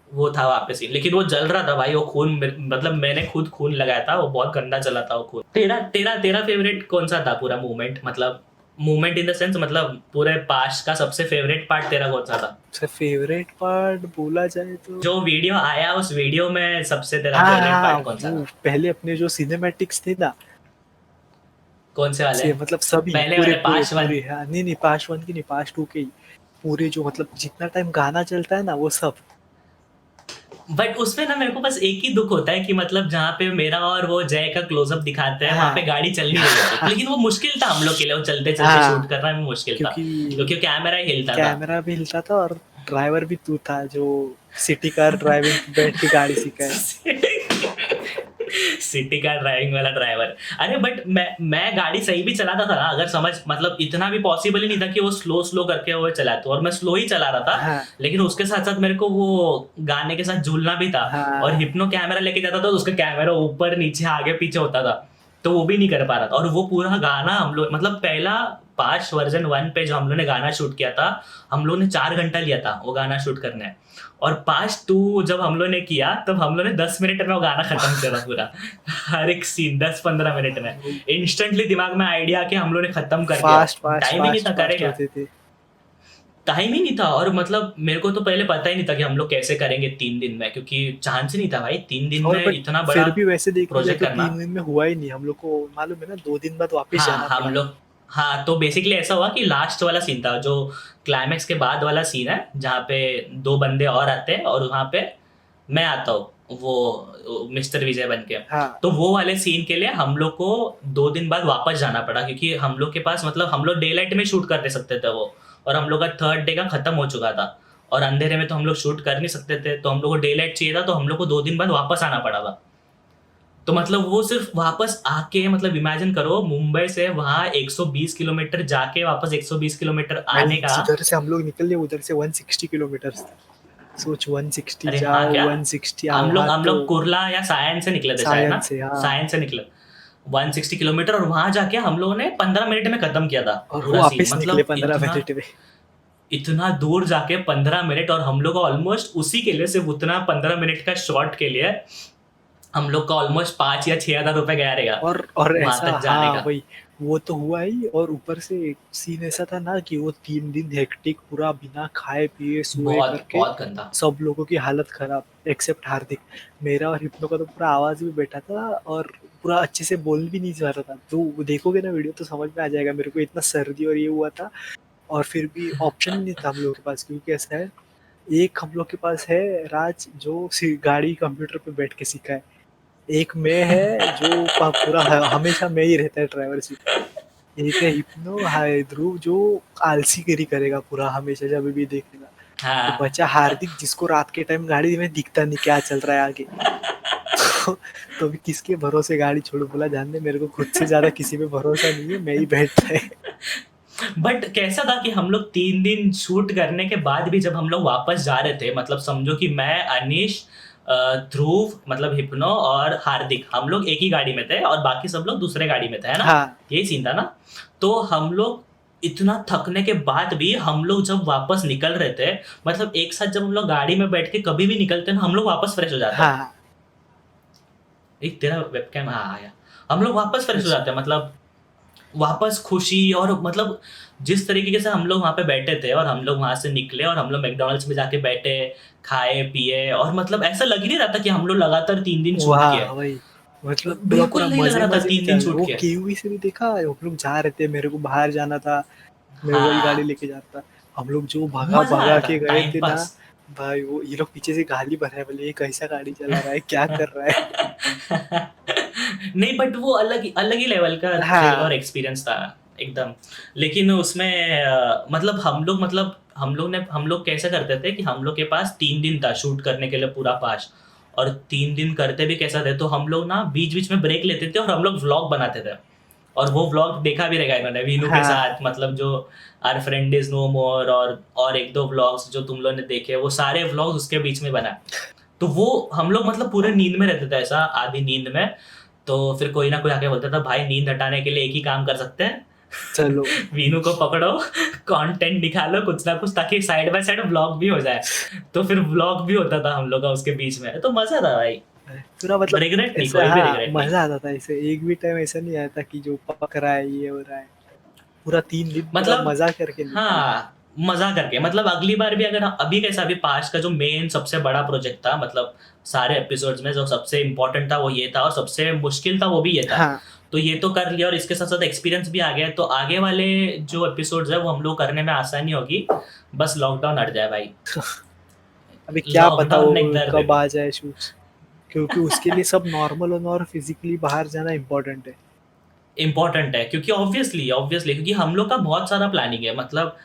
Speaker 1: वो था वहां पे सीन, लेकिन वो जल रहा था भाई, वो खून मतलब मैंने खुद खून लगाया था, वो बहुत गंदा चला था वो खून। तेरा तेरा तेरा फेवरेट कौन सा था पूरा मूवमेंट, मतलब मूवमेंट इन द सेंस, मतलब पूरे पास्ट का सबसे फेवरेट पार्ट तेरा कौन सा था?
Speaker 2: सबसे फेवरेट पार्ट बोला जाए तो
Speaker 1: जो वीडियो आया उस वीडियो में सबसे तेरा
Speaker 2: हाँ
Speaker 1: फेवरेट
Speaker 2: हाँ,
Speaker 1: पार्ट कौन सा
Speaker 2: वो
Speaker 1: था?
Speaker 2: पहले अपने जो सिनेमैटिक्स थे ना,
Speaker 1: कौन से वाले?
Speaker 2: से मतलब सभी
Speaker 1: पहले
Speaker 2: पूरे
Speaker 1: वाले
Speaker 2: पूरे
Speaker 1: पास्ट वन?
Speaker 2: पूरे, हाँ नहीं नहीं, पार्ट वन की नहीं, पार्ट टू के ही पूरे, जो मतलब जितना टाइम गाना चलता है ना वो सब।
Speaker 1: बट उसमें ना मेरे को बस एक ही दुख होता है कि मतलब जहाँ पे मेरा और वो जय का क्लोजअप दिखाते हैं, वहां पे
Speaker 2: हाँ।
Speaker 1: गाड़ी चल नहीं रही होती, लेकिन वो मुश्किल था हम लोग के लिए, वो चलते चलते
Speaker 2: हाँ,
Speaker 1: शूट करना भी मुश्किल था,
Speaker 2: क्योंकि
Speaker 1: क्योंकि कैमरा ही हिलता था।
Speaker 2: कैमरा भी हिलता था और ड्राइवर भी तू था, जो सिटी कार ड्राइविंग पे बैठ के गाड़ी सिखाए।
Speaker 1: सिटी का ड्राइविंग वाला ड्राइवर। अरे बट मैं गाड़ी सही भी चलाता था ना, अगर समझ, मतलब इतना भी पॉसिबल ही नहीं था कि वो स्लो स्लो करके वो चलाते, और मैं स्लो ही चला रहा था।
Speaker 2: हाँ
Speaker 1: लेकिन उसके साथ साथ मेरे को वो गाने के साथ झूलना भी था, और
Speaker 2: हाँ।
Speaker 1: हिप्नो कैमरा लेके जाता था, तो उसका कैमरा ऊपर नीचे आगे पीछे होता था, तो वो भी नहीं कर पा रहा था। और वो पूरा गाना हम लोग, मतलब पहला पास्ट वर्जन 1 पे जो हम लोग ने गाना शूट किया था, हम लोग ने 4 घंटा लिया था वो गाना शूट करने। और पास्ट 2 जब हम लोग ने किया, तब हम लोग ने 10 मिनट में वो गाना खत्म किया था पूरा। हर एक सीन 10-15 मिनट में, इंस्टेंटली दिमाग में आइडिया के हम लोग ने खत्म कर दिया।
Speaker 2: फास्ट फास्ट
Speaker 1: टाइम ही नहीं
Speaker 2: फास्ट
Speaker 1: था,
Speaker 2: फास्ट
Speaker 1: करेगा
Speaker 2: होते थे।
Speaker 1: टाइम ही नहीं था। और मतलब मेरे को तो पहले पता ही नहीं था कि हम लोग कैसे करेंगे 3 दिन में, क्योंकि चांस ही नहीं था भाई 3 दिन
Speaker 2: और
Speaker 1: में
Speaker 2: बट
Speaker 1: इतना बड़ा
Speaker 2: फिर भी वैसे देखने जाए
Speaker 1: प्रोजेक्ट
Speaker 2: तो
Speaker 1: करना।
Speaker 2: 3 दिन में हुआ ही नहीं, हम लोग को मालूम है ना, 2 दिन बाद वापस
Speaker 1: हाँ
Speaker 2: जाना
Speaker 1: हम
Speaker 2: पड़ा।
Speaker 1: लोग, हाँ तो बेसिकली ऐसा हुआ कि लास्ट वाला सीन था, जो क्लाइमैक्स के बाद वाला सीन है, जहाँ पे 2 बंदे और आते हैं, और वहाँ पे मैं आता हूँ, वो मिस्टर विजय बन के।
Speaker 2: हाँ
Speaker 1: तो वो वाले सीन के लिए हम लोग को 2 दिन बाद वापस जाना पड़ा, क्योंकि हम लोग के पास, मतलब हम लोग डे लाइट में शूट कर सकते थे वो, और हम लोग का 3rd डे का खत्म हो चुका था, और अंधेरे में तो हम लोग शूट कर नहीं सकते थे, तो हम लोग को डे लाइट चाहिए था, तो हम लोग को 2 दिन बाद वापस आना पड़ा था। तो मतलब वो सिर्फ वापस आके, मतलब इमेजिन करो, मुंबई से वहां 120 किलोमीटर जाके वापस 120 किलोमीटर आने का।
Speaker 2: उधर से हम लोग निकले, उधर से 160 किलोमीटर था। सोच, 160
Speaker 1: अरे हाँ
Speaker 2: जाओ,
Speaker 1: क्या,
Speaker 2: 160 आओ,
Speaker 1: हम लोग
Speaker 2: हाँ
Speaker 1: हम
Speaker 2: तो
Speaker 1: लोग कुर्ला या सायन से निकले थे शायद
Speaker 2: सायन
Speaker 1: ना,
Speaker 2: से, हाँ।
Speaker 1: सायन से निकले 160 किलोमीटर, और वहां जाके हम लोगों ने 15 मिनट में खत्म किया था
Speaker 2: और
Speaker 1: पूरा सीन।
Speaker 2: वापस निकले
Speaker 1: मतलब
Speaker 2: 15 मिनट में।
Speaker 1: इतना दूर जाके 15 मिनट, और हम लोग ऑलमोस्ट उसी के लिए, सिर्फ उतना 15 मिनट का शॉट के लिए हम लोग का ऑलमोस्ट 5 या 6 हजार रुपए गया रहेगा
Speaker 2: और
Speaker 1: वहां
Speaker 2: ऐसा
Speaker 1: तक जाने
Speaker 2: हाँ
Speaker 1: का।
Speaker 2: वही, वो तो हुआ ही, और ऊपर से सीन ऐसा था ना कि वो 3 दिन हेक्टिक पूरा बिना खाए पिए सोए
Speaker 1: बहुत
Speaker 2: करके,
Speaker 1: बहुत गंदा।
Speaker 2: सब लोगों की हालत खराब एक्सेप्ट हार्दिक। मेरा और हिप्नो का तो पूरा आवाज भी बैठा था, और पूरा अच्छे से बोल भी नहीं जा रहा था। तो वो देखोगे ना वीडियो तो समझ में आ जाएगा, मेरे को इतना सर्दी और ये हुआ था, और फिर भी ऑप्शन ही नहीं था हम लोगों के पास, क्योंकि ऐसा है, एक हम लोग के पास है राज जो गाड़ी कंप्यूटर पे बैठ के सीखा है, एक मैं है जो पूरा हमेशा मैं ही रहता है ड्राइवर सीट पे, एक है हिप्नो, हाय ध्रुव जो आलसीगिरी करेगा पूरा हमेशा जब भी देखेगा, तो
Speaker 1: हाँ।
Speaker 2: बचा हार्दिक जिसको रात के टाइम गाड़ी में दिखता नहीं क्या चल रहा है आगे। तो भी किसके भरोसे गाड़ी छोड़ो, बोला जान दे, मेरे को खुद से ज्यादा किसी पे भरोसा नहीं है, मैं ही बैठता है।
Speaker 1: बट कैसा था कि हम लोग 3 दिन शूट करने के बाद भी जब हम लोग वापस जा रहे थे, मतलब समझो कि मैं, अनीश, ध्रुव, मतलब हिप्नो और हार्दिक, हम लोग एक ही गाड़ी में थे और बाकी सब लोग दूसरे गाड़ी में थे, है ना?
Speaker 2: हाँ
Speaker 1: यही सीन था ना? तो हम लोग इतना थकने के बाद भी हम लोग जब वापस निकल रहे थे, मतलब एक साथ जब हम लोग गाड़ी में बैठ के कभी भी निकलते हैं ना, हम लोग वापस फ्रेश हो जाते हैं।
Speaker 2: हाँ
Speaker 1: एक तेरा वेबकैम, हाँ आया। हम लोग वापस फ्रेश हो जाते हैं, मतलब वापस खुशी, और मतलब जिस तरीके से हम लोग वहाँ पे बैठे थे और हम लोग वहाँ से निकले और हम लोग मैकडॉनल्ड्स में जाके बैठे, खाए पिए, और मतलब ऐसा लग ही नहीं रहा था कि हम लोग लगातार 3 दिन शूट किए।
Speaker 2: वाह वही, मतलब पूरा
Speaker 1: बिल्कुल
Speaker 2: पूरा
Speaker 1: नहीं लग
Speaker 2: मजे
Speaker 1: रहा था
Speaker 2: मजे में
Speaker 1: 3 दिन
Speaker 2: चल रहा।
Speaker 1: शूट
Speaker 2: वो
Speaker 1: किए।
Speaker 2: केयूवी से भी देखा, हम लोग जा रहे थे, मेरे को बाहर जाना था, मैं वही गाड़ी
Speaker 1: हाँ,
Speaker 2: लेके जाता, हम लोग जो भगा
Speaker 1: मजा
Speaker 2: भगा
Speaker 1: आया था,
Speaker 2: के गए
Speaker 1: टाइम
Speaker 2: थे ना
Speaker 1: पास।
Speaker 2: भाई, वो ये लोग पीछे से गाली भर रहे हैं, बोले ये कैसा गाड़ी चला रहा है, क्या कर रहा है।
Speaker 1: नहीं, बट वो अलग ही लेवल का थ्रिल और
Speaker 2: हाँ
Speaker 1: एक्सपीरियंस था एकदम। लेकिन उसमें हम लोग कैसे करते थे कि हम लोग के पास 3 दिन था शूट करने के लिए पूरा पास, और 3 दिन करते भी कैसा थे, तो हम लोग ना बीच बीच में ब्रेक लेते थे और हम लोग व्लॉग बनाते थे। और वो व्लॉग देखा भी रहेगा इन्होंने वीनू के
Speaker 2: हाँ
Speaker 1: साथ, मतलब जो आर फ्रेंड इज नो मोर, और एक दो व्लॉग्स जो तुम लोगों ने देखे, वो सारे व्लॉग्स उसके बीच में बना। तो वो हम लोग मतलब पूरे नींद में रहते थे, ऐसा आधी नींद में। तो फिर कोई ना कोई आके बोलता था, भाई नींद हटाने के लिए एक ही काम कर सकते हैं,
Speaker 2: चलो।
Speaker 1: वीनू को पकड़ो, कंटेंट निकालो कुछ ना कुछ, ताकि साइड बाय साइड व्लॉग भी हो जाए। तो फिर व्लॉग भी होता था हम लोग का उसके बीच में, तो मजा था भाई।
Speaker 2: पूरा मतलब
Speaker 1: रिग्रेट नहीं,
Speaker 2: ऐसा,
Speaker 1: कोई भी
Speaker 2: हाँ
Speaker 1: रिग्रेट नहीं।
Speaker 2: मजा आता था ऐसे, एक भी टाइम ऐसा नहीं आया था कि जो पक रहा है ये हो रहा है, पूरा 3 दिन पूरा
Speaker 1: मतलब
Speaker 2: मजा करके निकाला।
Speaker 1: हाँ, मजा करके, मतलब अगली बार भी अगर अभी कैसा, अभी पास्ट का जो मेन सबसे बड़ा प्रोजेक्ट था, मतलब सारे एपिसोड्स में जो सबसे इम्पोर्टेंट था वो ये था, और सबसे मुश्किल था वो भी ये था।
Speaker 2: हाँ
Speaker 1: तो ये तो कर लिया, और इसके साथ साथ एक्सपीरियंस भी आ गया, तो आगे वाले जो एपिसोड्स है वो हम लोग करने में आसानी होगी। बस लॉकडाउन हट जाए भाई।
Speaker 2: अभी क्या पता
Speaker 1: लॉकडाउन
Speaker 2: वो
Speaker 1: ने एक दर्द दे
Speaker 2: कब
Speaker 1: दिया।
Speaker 2: आ जाए शूट्स, क्योंकि उसके लिए सब नॉर्मल होना और फिजिकली बाहर जाना इम्पोर्टेंट है।
Speaker 1: इम्पोर्टेंट है, क्योंकि ऑब्वियसली ऑब्वियसली क्योंकि हम लोग का बहुत सारा प्लानिंग है, मतलब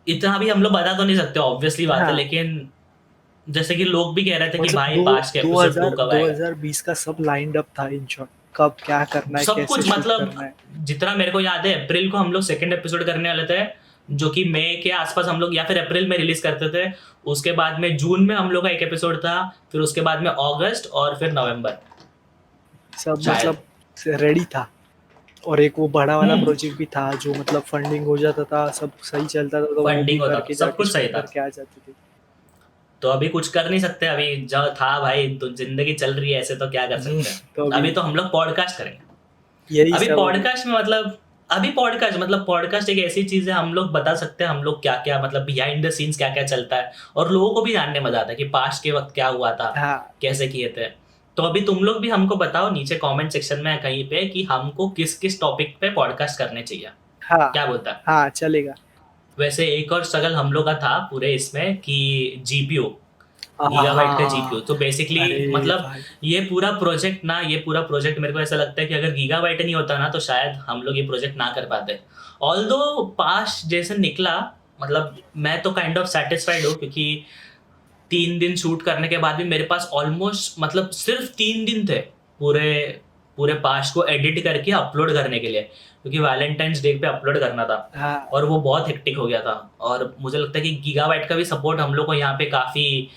Speaker 1: इतना भी हम लोग बता तो नहीं सकते, ऑब्वियसली बात है,
Speaker 2: हाँ
Speaker 1: लेकिन जैसे कि लोग भी कह रहे थे कि
Speaker 2: मतलब
Speaker 1: भाई
Speaker 2: दो
Speaker 1: पास्ट के
Speaker 2: दो
Speaker 1: एपिसोड 2
Speaker 2: हजार
Speaker 1: कब
Speaker 2: दो
Speaker 1: आएगा।
Speaker 2: हजार बीस का सब लाइंड अप था इन शॉर्ट, कब क्या करना है,
Speaker 1: सब
Speaker 2: कैसे
Speaker 1: कुछ,
Speaker 2: शूट
Speaker 1: मतलब
Speaker 2: करना है।
Speaker 1: जितना मेरे को याद है, अप्रैल को हम लोग सेकंड एपिसोड करने वाले थे, जो कि मई के आसपास हम लोग, या फिर अप्रैल में रिलीज करते थे। उसके बाद में जून में हम लोग का एक एपिसोड था, फिर उसके बाद में अगस्त, और फिर नवंबर
Speaker 2: सब
Speaker 1: शायद।
Speaker 2: मतलब रेडी था, और एक वो बड़ा वाला
Speaker 1: हम्म,
Speaker 2: प्रोजेक्ट भी था जो मतलब फंडिंग हो जाता था, सब सही चलता था, तो वो भी
Speaker 1: फंडिंग होता था,
Speaker 2: करके
Speaker 1: सब
Speaker 2: जाके
Speaker 1: कुछ सही
Speaker 2: शूट
Speaker 1: था।
Speaker 2: करके आ जाते थे।
Speaker 1: तो अभी कुछ कर नहीं सकते, अभी जो था भाई, तो जिंदगी चल रही है ऐसे, तो क्या कर सकते हैं।
Speaker 2: तो
Speaker 1: अभी
Speaker 2: अभी
Speaker 1: तो हम लोग पॉडकास्ट करेंगे।
Speaker 2: यही
Speaker 1: अभी
Speaker 2: सब अभी।
Speaker 1: पॉडकास्ट में मतलब अभी पॉडकास्ट एक ऐसी चीज है, हम लोग बता सकते हैं हम लोग क्या क्या, मतलब बिहाइंड द सीन्स क्या क्या चलता है, और लोगों को भी जानने में मजा आता है कि पास्ट के वक्त क्या हुआ था,
Speaker 2: हाँ
Speaker 1: कैसे किए थे। तो अभी तुम लोग भी हमको बताओ नीचे कमेंट सेक्शन में कहीं पे कि हमको किस किस टॉपिक पे पॉडकास्ट करने चाहिए।
Speaker 2: हाँ
Speaker 1: क्या बोलता है?
Speaker 2: हाँ चलेगा।
Speaker 1: वैसे एक और स्ट्रगल हम लोग का था पूरे इसमें कि जीपीयू,
Speaker 2: हाँ
Speaker 1: गीगाबाइट का जीपीयू।
Speaker 2: हाँ,
Speaker 1: तो बेसिकली
Speaker 2: अरे
Speaker 1: मतलब
Speaker 2: भाई
Speaker 1: ये पूरा प्रोजेक्ट मेरे को ऐसा लगता है कि अगर गीगाबाइट नहीं होता ना, तो शायद हम लोग ये प्रोजेक्ट ना कर पाते। ऑल्दो पास जैसे निकला, मतलब मैं तो काइंड ऑफ सेटिस्फाइड हूँ, क्योंकि 3 दिन शूट करने के बाद भी मेरे पास ऑलमोस्ट, मतलब सिर्फ 3 दिन थे पूरे पूरे पास्ट को एडिट करके अपलोड करने के लिए, क्योंकि वैलेंटाइंस डे पे अपलोड करना था।
Speaker 2: हाँ
Speaker 1: और वो बहुत हेक्टिक हो गया था, और मुझे लगता है कि गीगाबाइट का भी सपोर्ट हम लोग को यहाँ पे काफ़ी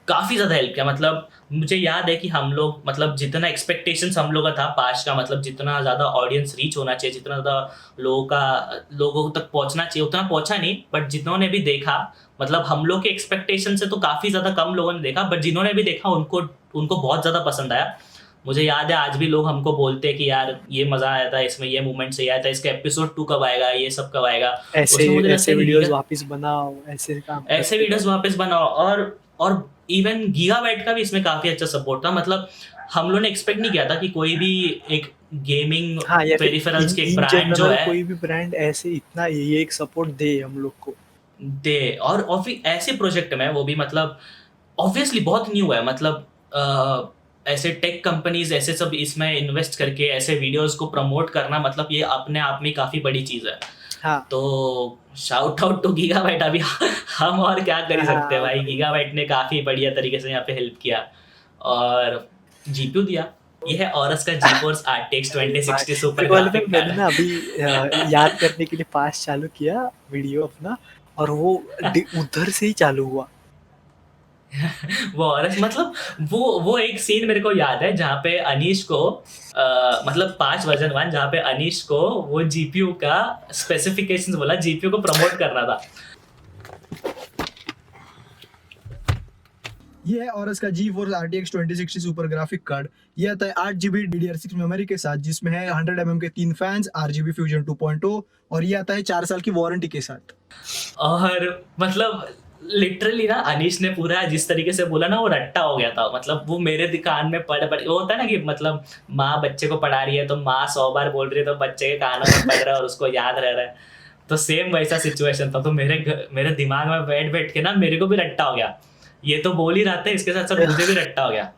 Speaker 1: काफ़ी ज़्यादा हेल्प किया। मतलब मुझे याद है कि हम लोग, मतलब जितना एक्सपेक्टेशंस हम लोग का था पास्ट का, मतलब जितना ज़्यादा ऑडियंस रीच होना चाहिए, जितना ज़्यादा लोगों तक पहुँचना चाहिए, उतना पहुँचा नहीं। बट जिन्होंने भी देखा, मतलब हम लोग के एक्सपेक्टेशन से तो काफ़ी ज़्यादा कम लोगों ने देखा, बट जिन्होंने भी देखा उनको उनको बहुत ज़्यादा पसंद आया। मुझे याद है आज भी लोग हमको बोलते हैं कि यार ये मजा आया था इसमें, ये मोमेंट सही आया था, इसका एपिसोड 2 कब आएगा, ये सब कब आएगा।
Speaker 2: ऐसे
Speaker 1: उसमें मुझे लगता
Speaker 2: ऐसे
Speaker 1: है कि
Speaker 2: वीडियोस
Speaker 1: गीगा
Speaker 2: वापस बनाओ, ऐसे काम
Speaker 1: ऐसे
Speaker 2: करते
Speaker 1: वीडियोस वापस बनाओ। और इवन गीगाबाइट का भी इसमें काफी अच्छा सपोर्ट था। मतलब हम लोग ने एक्सपेक्ट नहीं किया था कि कोई भी एक गेमिंग
Speaker 2: हाँ, या फिर
Speaker 1: पेरिफेरल्स की एक
Speaker 2: इन
Speaker 1: ब्रांड जो
Speaker 2: जनरल
Speaker 1: है
Speaker 2: कोई भी ब्रांड ऐसे इतना ये एक सपोर्ट दे हम लोग को।
Speaker 1: दे। और फिर ऐसे प्रोजेक्ट में वो भी मतलब ऑब्वियसली बहुत न्यू है। मतलब ऐसे टेक कंपनीज ऐसे सब इसमें इन्वेस्ट करके ऐसे वीडियोस को प्रमोट करना, मतलब ये अपने आप में काफी बड़ी चीज है।
Speaker 2: हाँ
Speaker 1: तो शाउट आउट टू गीगाबाइट। अभी हम और क्या कर ही सकते हैं
Speaker 2: हाँ
Speaker 1: भाई,
Speaker 2: भाई।
Speaker 1: गीगाबाइट ने काफी बढ़िया तरीके से यहाँ पे हेल्प किया और जीपीयू दिया। ये है ऑरस का GeForce RTX 2060 सुपर
Speaker 2: मेरे को वाले में
Speaker 1: ग्राफिक
Speaker 2: मैंने ना
Speaker 1: कार्ड।
Speaker 2: अभी याद करने के लिए पास चालू किया वीडियो अपना, और वो उधर से ही चालू हुआ।
Speaker 1: वो औरत मतलब वो एक सीन मेरे को याद है जहाँ पे अनीश को मतलब 5 वर्जन 1 जहाँ पे अनीश को वो जीपीयू का स्पेसिफिकेशंस बोला, जीपीयू को प्रमोट करना था।
Speaker 5: ये है और इसका GeForce RTX 2060 super graphic card. ये आता है 8GB DDR6 मेमोरी के साथ, जिसमें है 100 mm के 3 फैंस, RGB Fusion 2.0, और ये आता है 4 साल की वारंटी के साथ।
Speaker 1: और मतलब लिटरली ना अनीश ने पूरा जिस तरीके से बोला ना वो रट्टा हो गया था। मतलब वो मेरे कान में पड़ वो होता है ना कि मतलब माँ बच्चे को पढ़ा रही है तो माँ 100 बार बोल रही है तो बच्चे के कानों में पड़ रहा है और उसको याद रह रहा है। तो सेम वैसा सिचुएशन था। तो मेरे दिमाग में बैठ बैठ के ना मेरे को भी रट्टा हो गया। ये तो बोल ही रहा था, इसके साथ साथ मुझे भी रट्टा हो गया।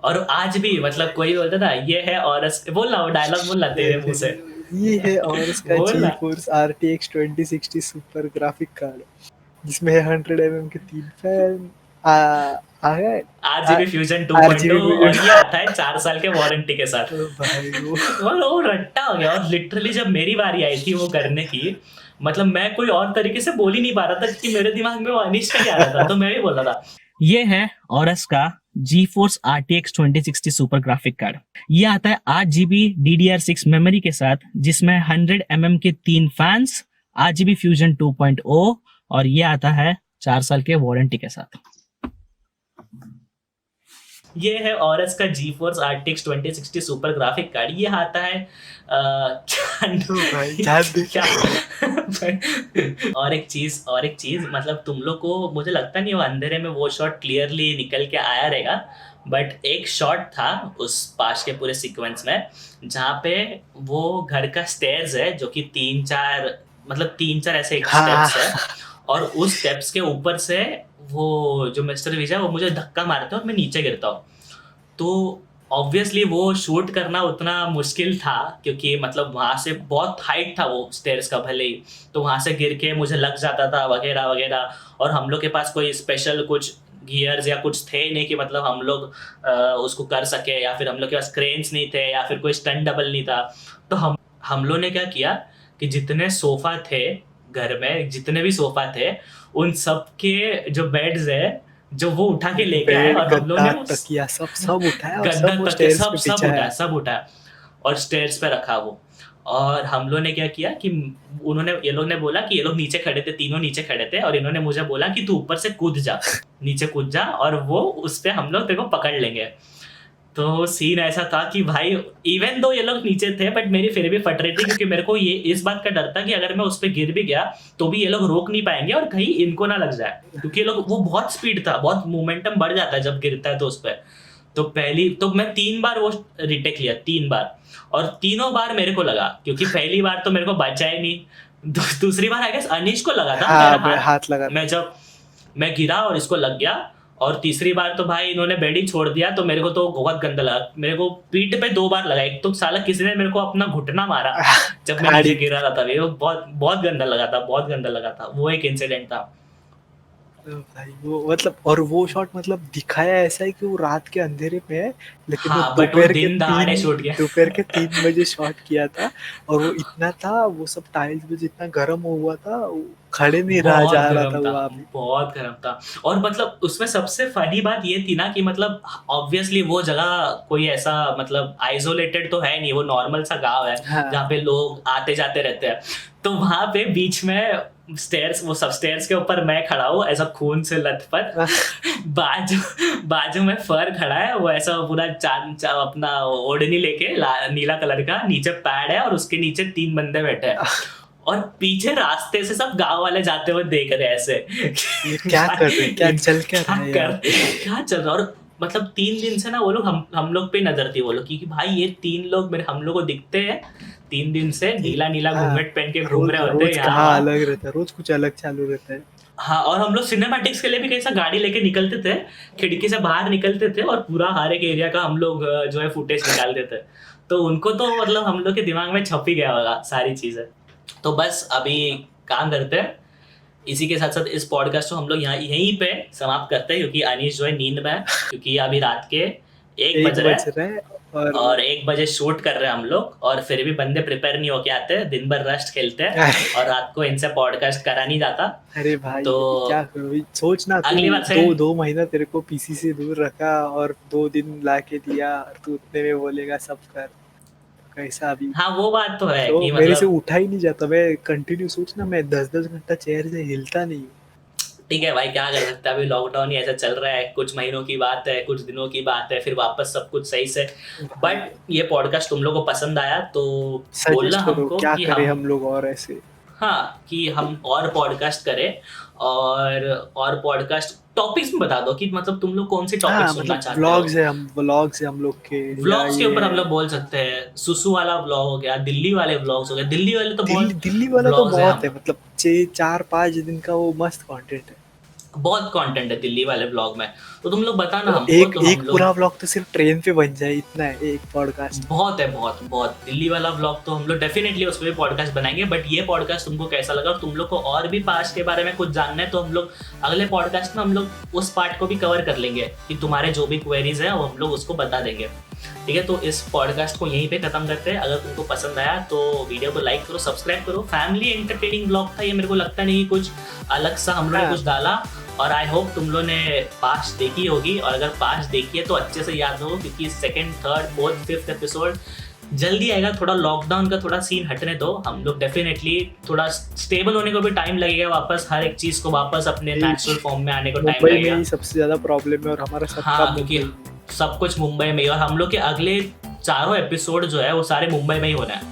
Speaker 1: और आज भी मतलब कोई बोलता था ये है और बोल रहा, वो डायलॉग बोल रहा तेरे मुंह से।
Speaker 2: ये है और इसका
Speaker 1: बोल ना।
Speaker 2: GeForce RTX 2060 super graphic card, जिसमें है 100 mm के 3 फैन आ गए
Speaker 1: RGB Fusion
Speaker 2: RGB
Speaker 1: 2.0 और ये आता है 4 साल के वारंटी के साथ।
Speaker 2: तो भाई वो
Speaker 1: और वो रट्टा हो गया। और लिटरली जब मेरी बारी आई थी वो करने की, मतलब मैं कोई और तरीके से बोल ही नहीं पा रहा था कि मेरे दिमाग में वो अनिश का ही आ रहा था, तो मैं भी बोल रहा था।
Speaker 6: ये है औरस का GeForce RTX 2060 super graphic card. ये आता है 8GB DDR6 मेमोरी के साथ, जिसमें 100 mm के 3 फैंस, RGB Fusion 2.0, और ये आता है 4 साल के वारंटी के साथ।
Speaker 1: ये है ऑरस का GeForce RTX 2060 super graphic card. ये आता है
Speaker 2: भाई जान दे।
Speaker 1: क्या और एक चीज मतलब तुम लोग को मुझे लगता नहीं वो अंधेरे में वो शॉट क्लियरली निकल के आया रहेगा, बट एक शॉट था उस पास के पूरे सीक्वेंस में जहाँ पे वो घर का स्टेयर्स है जो कि 3-4 ऐसे स्टेप्स है, और उस स्टेप्स के ऊपर से वो जो मिस्टर विजय वो मुझे धक्का मारते हैं और मैं नीचे गिरता हूँ। तो ऑब्वियसली वो शूट करना उतना मुश्किल था क्योंकि मतलब वहाँ से बहुत हाइट था वो स्टेयर्स का भले ही, तो वहाँ से गिर के मुझे लग जाता था वगैरह वगैरह। और हम लोग के पास कोई स्पेशल कुछ गियर्स या कुछ थे नहीं कि मतलब हम लोग उसको कर सके, या फिर हम लोग के पास क्रेन्स नहीं थे या फिर कोई स्टंट डबल नहीं था। तो हम लोग ने क्या किया कि जितने सोफा थे घर में, जितने भी सोफा थे, उन सब के जो बेड्स है जो वो उठा के लेके आए और हम लोग ने
Speaker 2: तकिया सब उठाया और
Speaker 1: गद्दा
Speaker 2: सब वो
Speaker 1: तक
Speaker 2: स्टेयर्स
Speaker 1: सब
Speaker 2: पे
Speaker 1: सब
Speaker 2: बिछाया।
Speaker 1: उठाया सब उठाया और स्टेयर्स पे रखा वो। और हम लोग ने क्या किया कि ये लोग ने बोला कि ये लोग नीचे खड़े थे, तीनों नीचे खड़े थे, और इन्होंने मुझे बोला कि तू ऊपर से कूद जा, नीचे कूद जा और वो उस पे हम लोग तेरे को पकड़ लेंगे। तो सीन ऐसा था कि भाई इवन दो ये लोग नीचे थे बट मेरी फिर भी फट रही थी क्योंकि मेरे को ये इस बात का डर था कि अगर मैं उस पर गिर भी गया तो भी ये लोग रोक नहीं पाएंगे और कहीं इनको ना लग जाए, क्योंकि ये लोग वो बहुत स्पीड था, बहुत मोमेंटम बढ़ जाता है जब गिरता है तो उस पर। तो मैं 3 बार वो रिटेक लिया, 3 बार, और तीनों बार मेरे को लगा, क्योंकि पहली बार तो मेरे को बचा ही नहीं, दूसरी बार आई गेस अनीश को लगा था मेरा
Speaker 2: हाथ लगा था।
Speaker 1: मैं गिरा और इसको लग गया, और तीसरी बार तो भाई इन्होंने बेड ही छोड़ दिया तो मेरे को तो बहुत गंदा लगा। मेरे को पीठ पे 2 बार लगा, एक तो साला किसी ने मेरे को अपना घुटना मारा जब मैं नीचे गिरा रहा था, ये बहुत गंदा लगा था, वो एक इंसिडेंट था
Speaker 2: भाई वो मतलब, और वो शॉट मतलब दिखाया ऐसा है कि वो रात के अंधेरे में है, लेकिन
Speaker 1: हाँ,
Speaker 2: वो
Speaker 1: but वो दिन दहाड़े शूट किया।
Speaker 2: दोपहर के 3 बजे शॉट किया था, और वो इतना था, वो सब टाइल्स में जितना गर्म हुआ था, वो खड़े नहीं रहा जा रहा था वहाँ पे।
Speaker 1: बहुत गर्म था। और मतलब उसमें सबसे फनी बात ये थी ना कि मतलब ऑब्वियसली वो जगह कोई ऐसा मतलब आइसोलेटेड तो है नहीं, वो नॉर्मल सा गांव है
Speaker 2: हाँ।
Speaker 1: जहाँ पे लोग आते जाते रहते हैं। तो वहां पे बीच में स्टेयर्स, वो सब स्टेयर्स के ऊपर मैं खड़ा हूँ ऐसा खून से लथपथ, बाजू में फर खड़ा है, वो ऐसा पूरा अपना ओढ़नी लेके नीला कलर का, नीचे पैड है और उसके नीचे 3 बंदे बैठे हैं और पीछे रास्ते से सब गांव वाले जाते हुए देख रहे हैं ऐसे।
Speaker 2: ये क्या कर रहे हैं, क्या चल क्या रहा है यार?
Speaker 1: क्या चल रहा है? और मतलब 3 दिन से ना वो लोग हम लोग पे नजर थी वो लोग कि भाई ये 3 लोग हम लोग को दिखते हैं 3 दिन से नीला नीला घूंघट पहन के घूम रहे होते हैं
Speaker 2: रोज कहाँ अलग रहता है, रोज कुछ अलग चालू रहता है।
Speaker 1: हाँ, और हम लोग सिनेमैटिक्स के लिए भी कैसा गाड़ी लेके निकलते थे, खिड़की से बाहर निकलते थे और पूरा हर एक एरिया का हम लोग जो है फुटेज निकालते थे। तो उनको तो मतलब हम लोग के दिमाग में छप ही गया होगा सारी चीजें। तो बस अभी काम करते हैं, इसी के साथ साथ इस पॉडकास्ट को हम लोग यहीं पे समाप्त करते हैं क्योंकि अनीश जो है नींद में है, क्योंकि अभी रात के 1 बज रहे हैं और 1 बजे शूट कर रहे हैं हम लोग, और फिर भी बंदे प्रिपेयर नहीं होके आते, दिन भर रस्ट खेलते हैं और रात को इनसे पॉडकास्ट करा नहीं जाता।
Speaker 2: अरे भाई
Speaker 1: तो
Speaker 2: क्या करूँ, सोच ना,
Speaker 1: अगली बार से
Speaker 2: 2 महीना तेरे को पीसी से दूर रखा और 2 दिन ला के दिया और तू उतने में बोलेगा सब कर, कैसा अभी?
Speaker 1: हाँ वो बात तो है
Speaker 2: तो
Speaker 1: कि
Speaker 2: मेरे से
Speaker 1: मतलब
Speaker 2: उठा ही नहीं जाता, मैं कंटिन्यू सोचना, मैं 10 घंटा चेयर से हिलता नहीं हूँ।
Speaker 1: ठीक है भाई, क्या कर सकते हैं, अभी लॉकडाउन ही ऐसा चल रहा है, कुछ महीनों की बात है, कुछ दिनों की बात है, फिर वापस सब कुछ सही से। बट ये पॉडकास्ट तुम लोग को पसंद आया तो बोलना
Speaker 2: सजेस्ट करो
Speaker 1: हमको
Speaker 2: क्या
Speaker 1: कि
Speaker 2: करें हम लोग और ऐसे।
Speaker 1: हाँ, कि हम और पॉडकास्ट करें और पॉडकास्ट टॉपिक्स में बता दो कि मतलब तुम लोग कौन से टॉपिक
Speaker 2: हाँ,
Speaker 1: सुनना
Speaker 2: मतलब
Speaker 1: चाहते हो।
Speaker 2: व्लॉग्स है हम लोग के,
Speaker 1: व्लॉग्स के
Speaker 2: या
Speaker 1: ऊपर
Speaker 2: ये
Speaker 1: हम लोग बोल सकते हैं, सुसु वाला व्लॉग हो गया, दिल्ली वाले व्लॉग्स हो गए, दिल्ली वाले तो बहुत
Speaker 2: दिल्ली वाला तो
Speaker 1: vlogs हैं
Speaker 2: बहुत है, मतलब 4-5 दिन का वो मस्त कंटेंट है।
Speaker 1: बहुत कंटेंट है दिल्ली वाले व्लॉग में, तो तुम लोग बताना हमको।
Speaker 2: एक
Speaker 1: तो हम लोग
Speaker 2: पूरा व्लॉग तो सिर्फ ट्रेन पे बन जाए, इतना है एक पॉडकास्ट।
Speaker 1: बहुत है, बहुत दिल्ली वाला व्लॉग तो हम लोग डेफिनेटली उस पर पॉडकास्ट बनाएंगे। बट ये पॉडकास्ट तुमको कैसा लगा और तुम लोग को और भी पास्ट के बारे में कुछ जानना है तो हम लोग अगले पॉडकास्ट में हम लोग उस पार्ट को भी कवर कर लेंगे कि तुम्हारे जो भी क्वेरीज है वो हम लोग उसको बता देंगे। ठीक है, तो इस पॉडकास्ट को यहीं पे खत्म करते हैं। अगर तुमको पसंद आया तो वीडियो को लाइक करो, सब्सक्राइब करो। फैमिली एंटरटेनिंग व्लॉग था ये, मेरे को लगता नहीं कि कुछ अलग सा हम लोगों ने कुछ डाला, और आई होप तुम लोगों ने पास्ट देखी होगी, और अगर पास्ट देखी है तो अच्छे से याद हो क्योंकि 2nd, 3rd, 4th, 5th episode जल्दी आएगा। थोड़ा लॉकडाउन का थोड़ा सीन हटने दो, हम लोग डेफिनेटली थोड़ा स्टेबल होने को भी टाइम लगेगा, वापस हर एक चीज को वापस अपने नेचुरल फॉर्म में आने को टाइम
Speaker 2: मुंबई में
Speaker 1: लगेगा।
Speaker 2: ही सबसे ज्यादा प्रॉब्लम है और हमारा सबका
Speaker 1: हाँ,
Speaker 2: मुंबई
Speaker 1: क्योंकि
Speaker 2: में।
Speaker 1: सब कुछ मुंबई में ही, और हम लोग के अगले 4 एपिसोड जो है वो सारे मुंबई में ही होना है,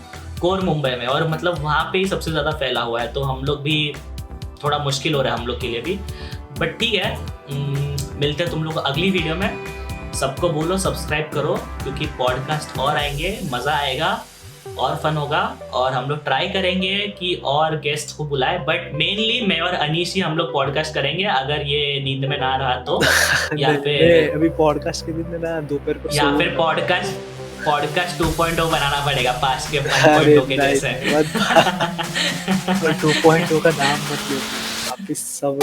Speaker 1: कोर मुंबई में, और मतलब वहाँ पे ही सबसे ज़्यादा फैला हुआ है, तो हम लोग भी थोड़ा मुश्किल हो रहा है हम लोग के लिए भी। बट ठीक है, मिलते हैं तुम लोग अगली वीडियो में। सबको बोलो सब्सक्राइब करो क्योंकि पॉडकास्ट और आएंगे, मज़ा आएगा और फन होगा, और हम लोग ट्राई करेंगे कि और गेस्ट को बुलाए, बट मेनली मैं और अनीश ही हम लोग पॉडकास्ट करेंगे अगर ये नींद में ना रहा तो, या फिर
Speaker 2: अभी पॉडकास्ट के दिन में ना दोपहर को
Speaker 1: या फिर पॉडकास्ट 2.0 बनाना पड़ेगा पास के 1.0 के जैसे।
Speaker 2: 2.0 का नाम मत लो वापिस सब।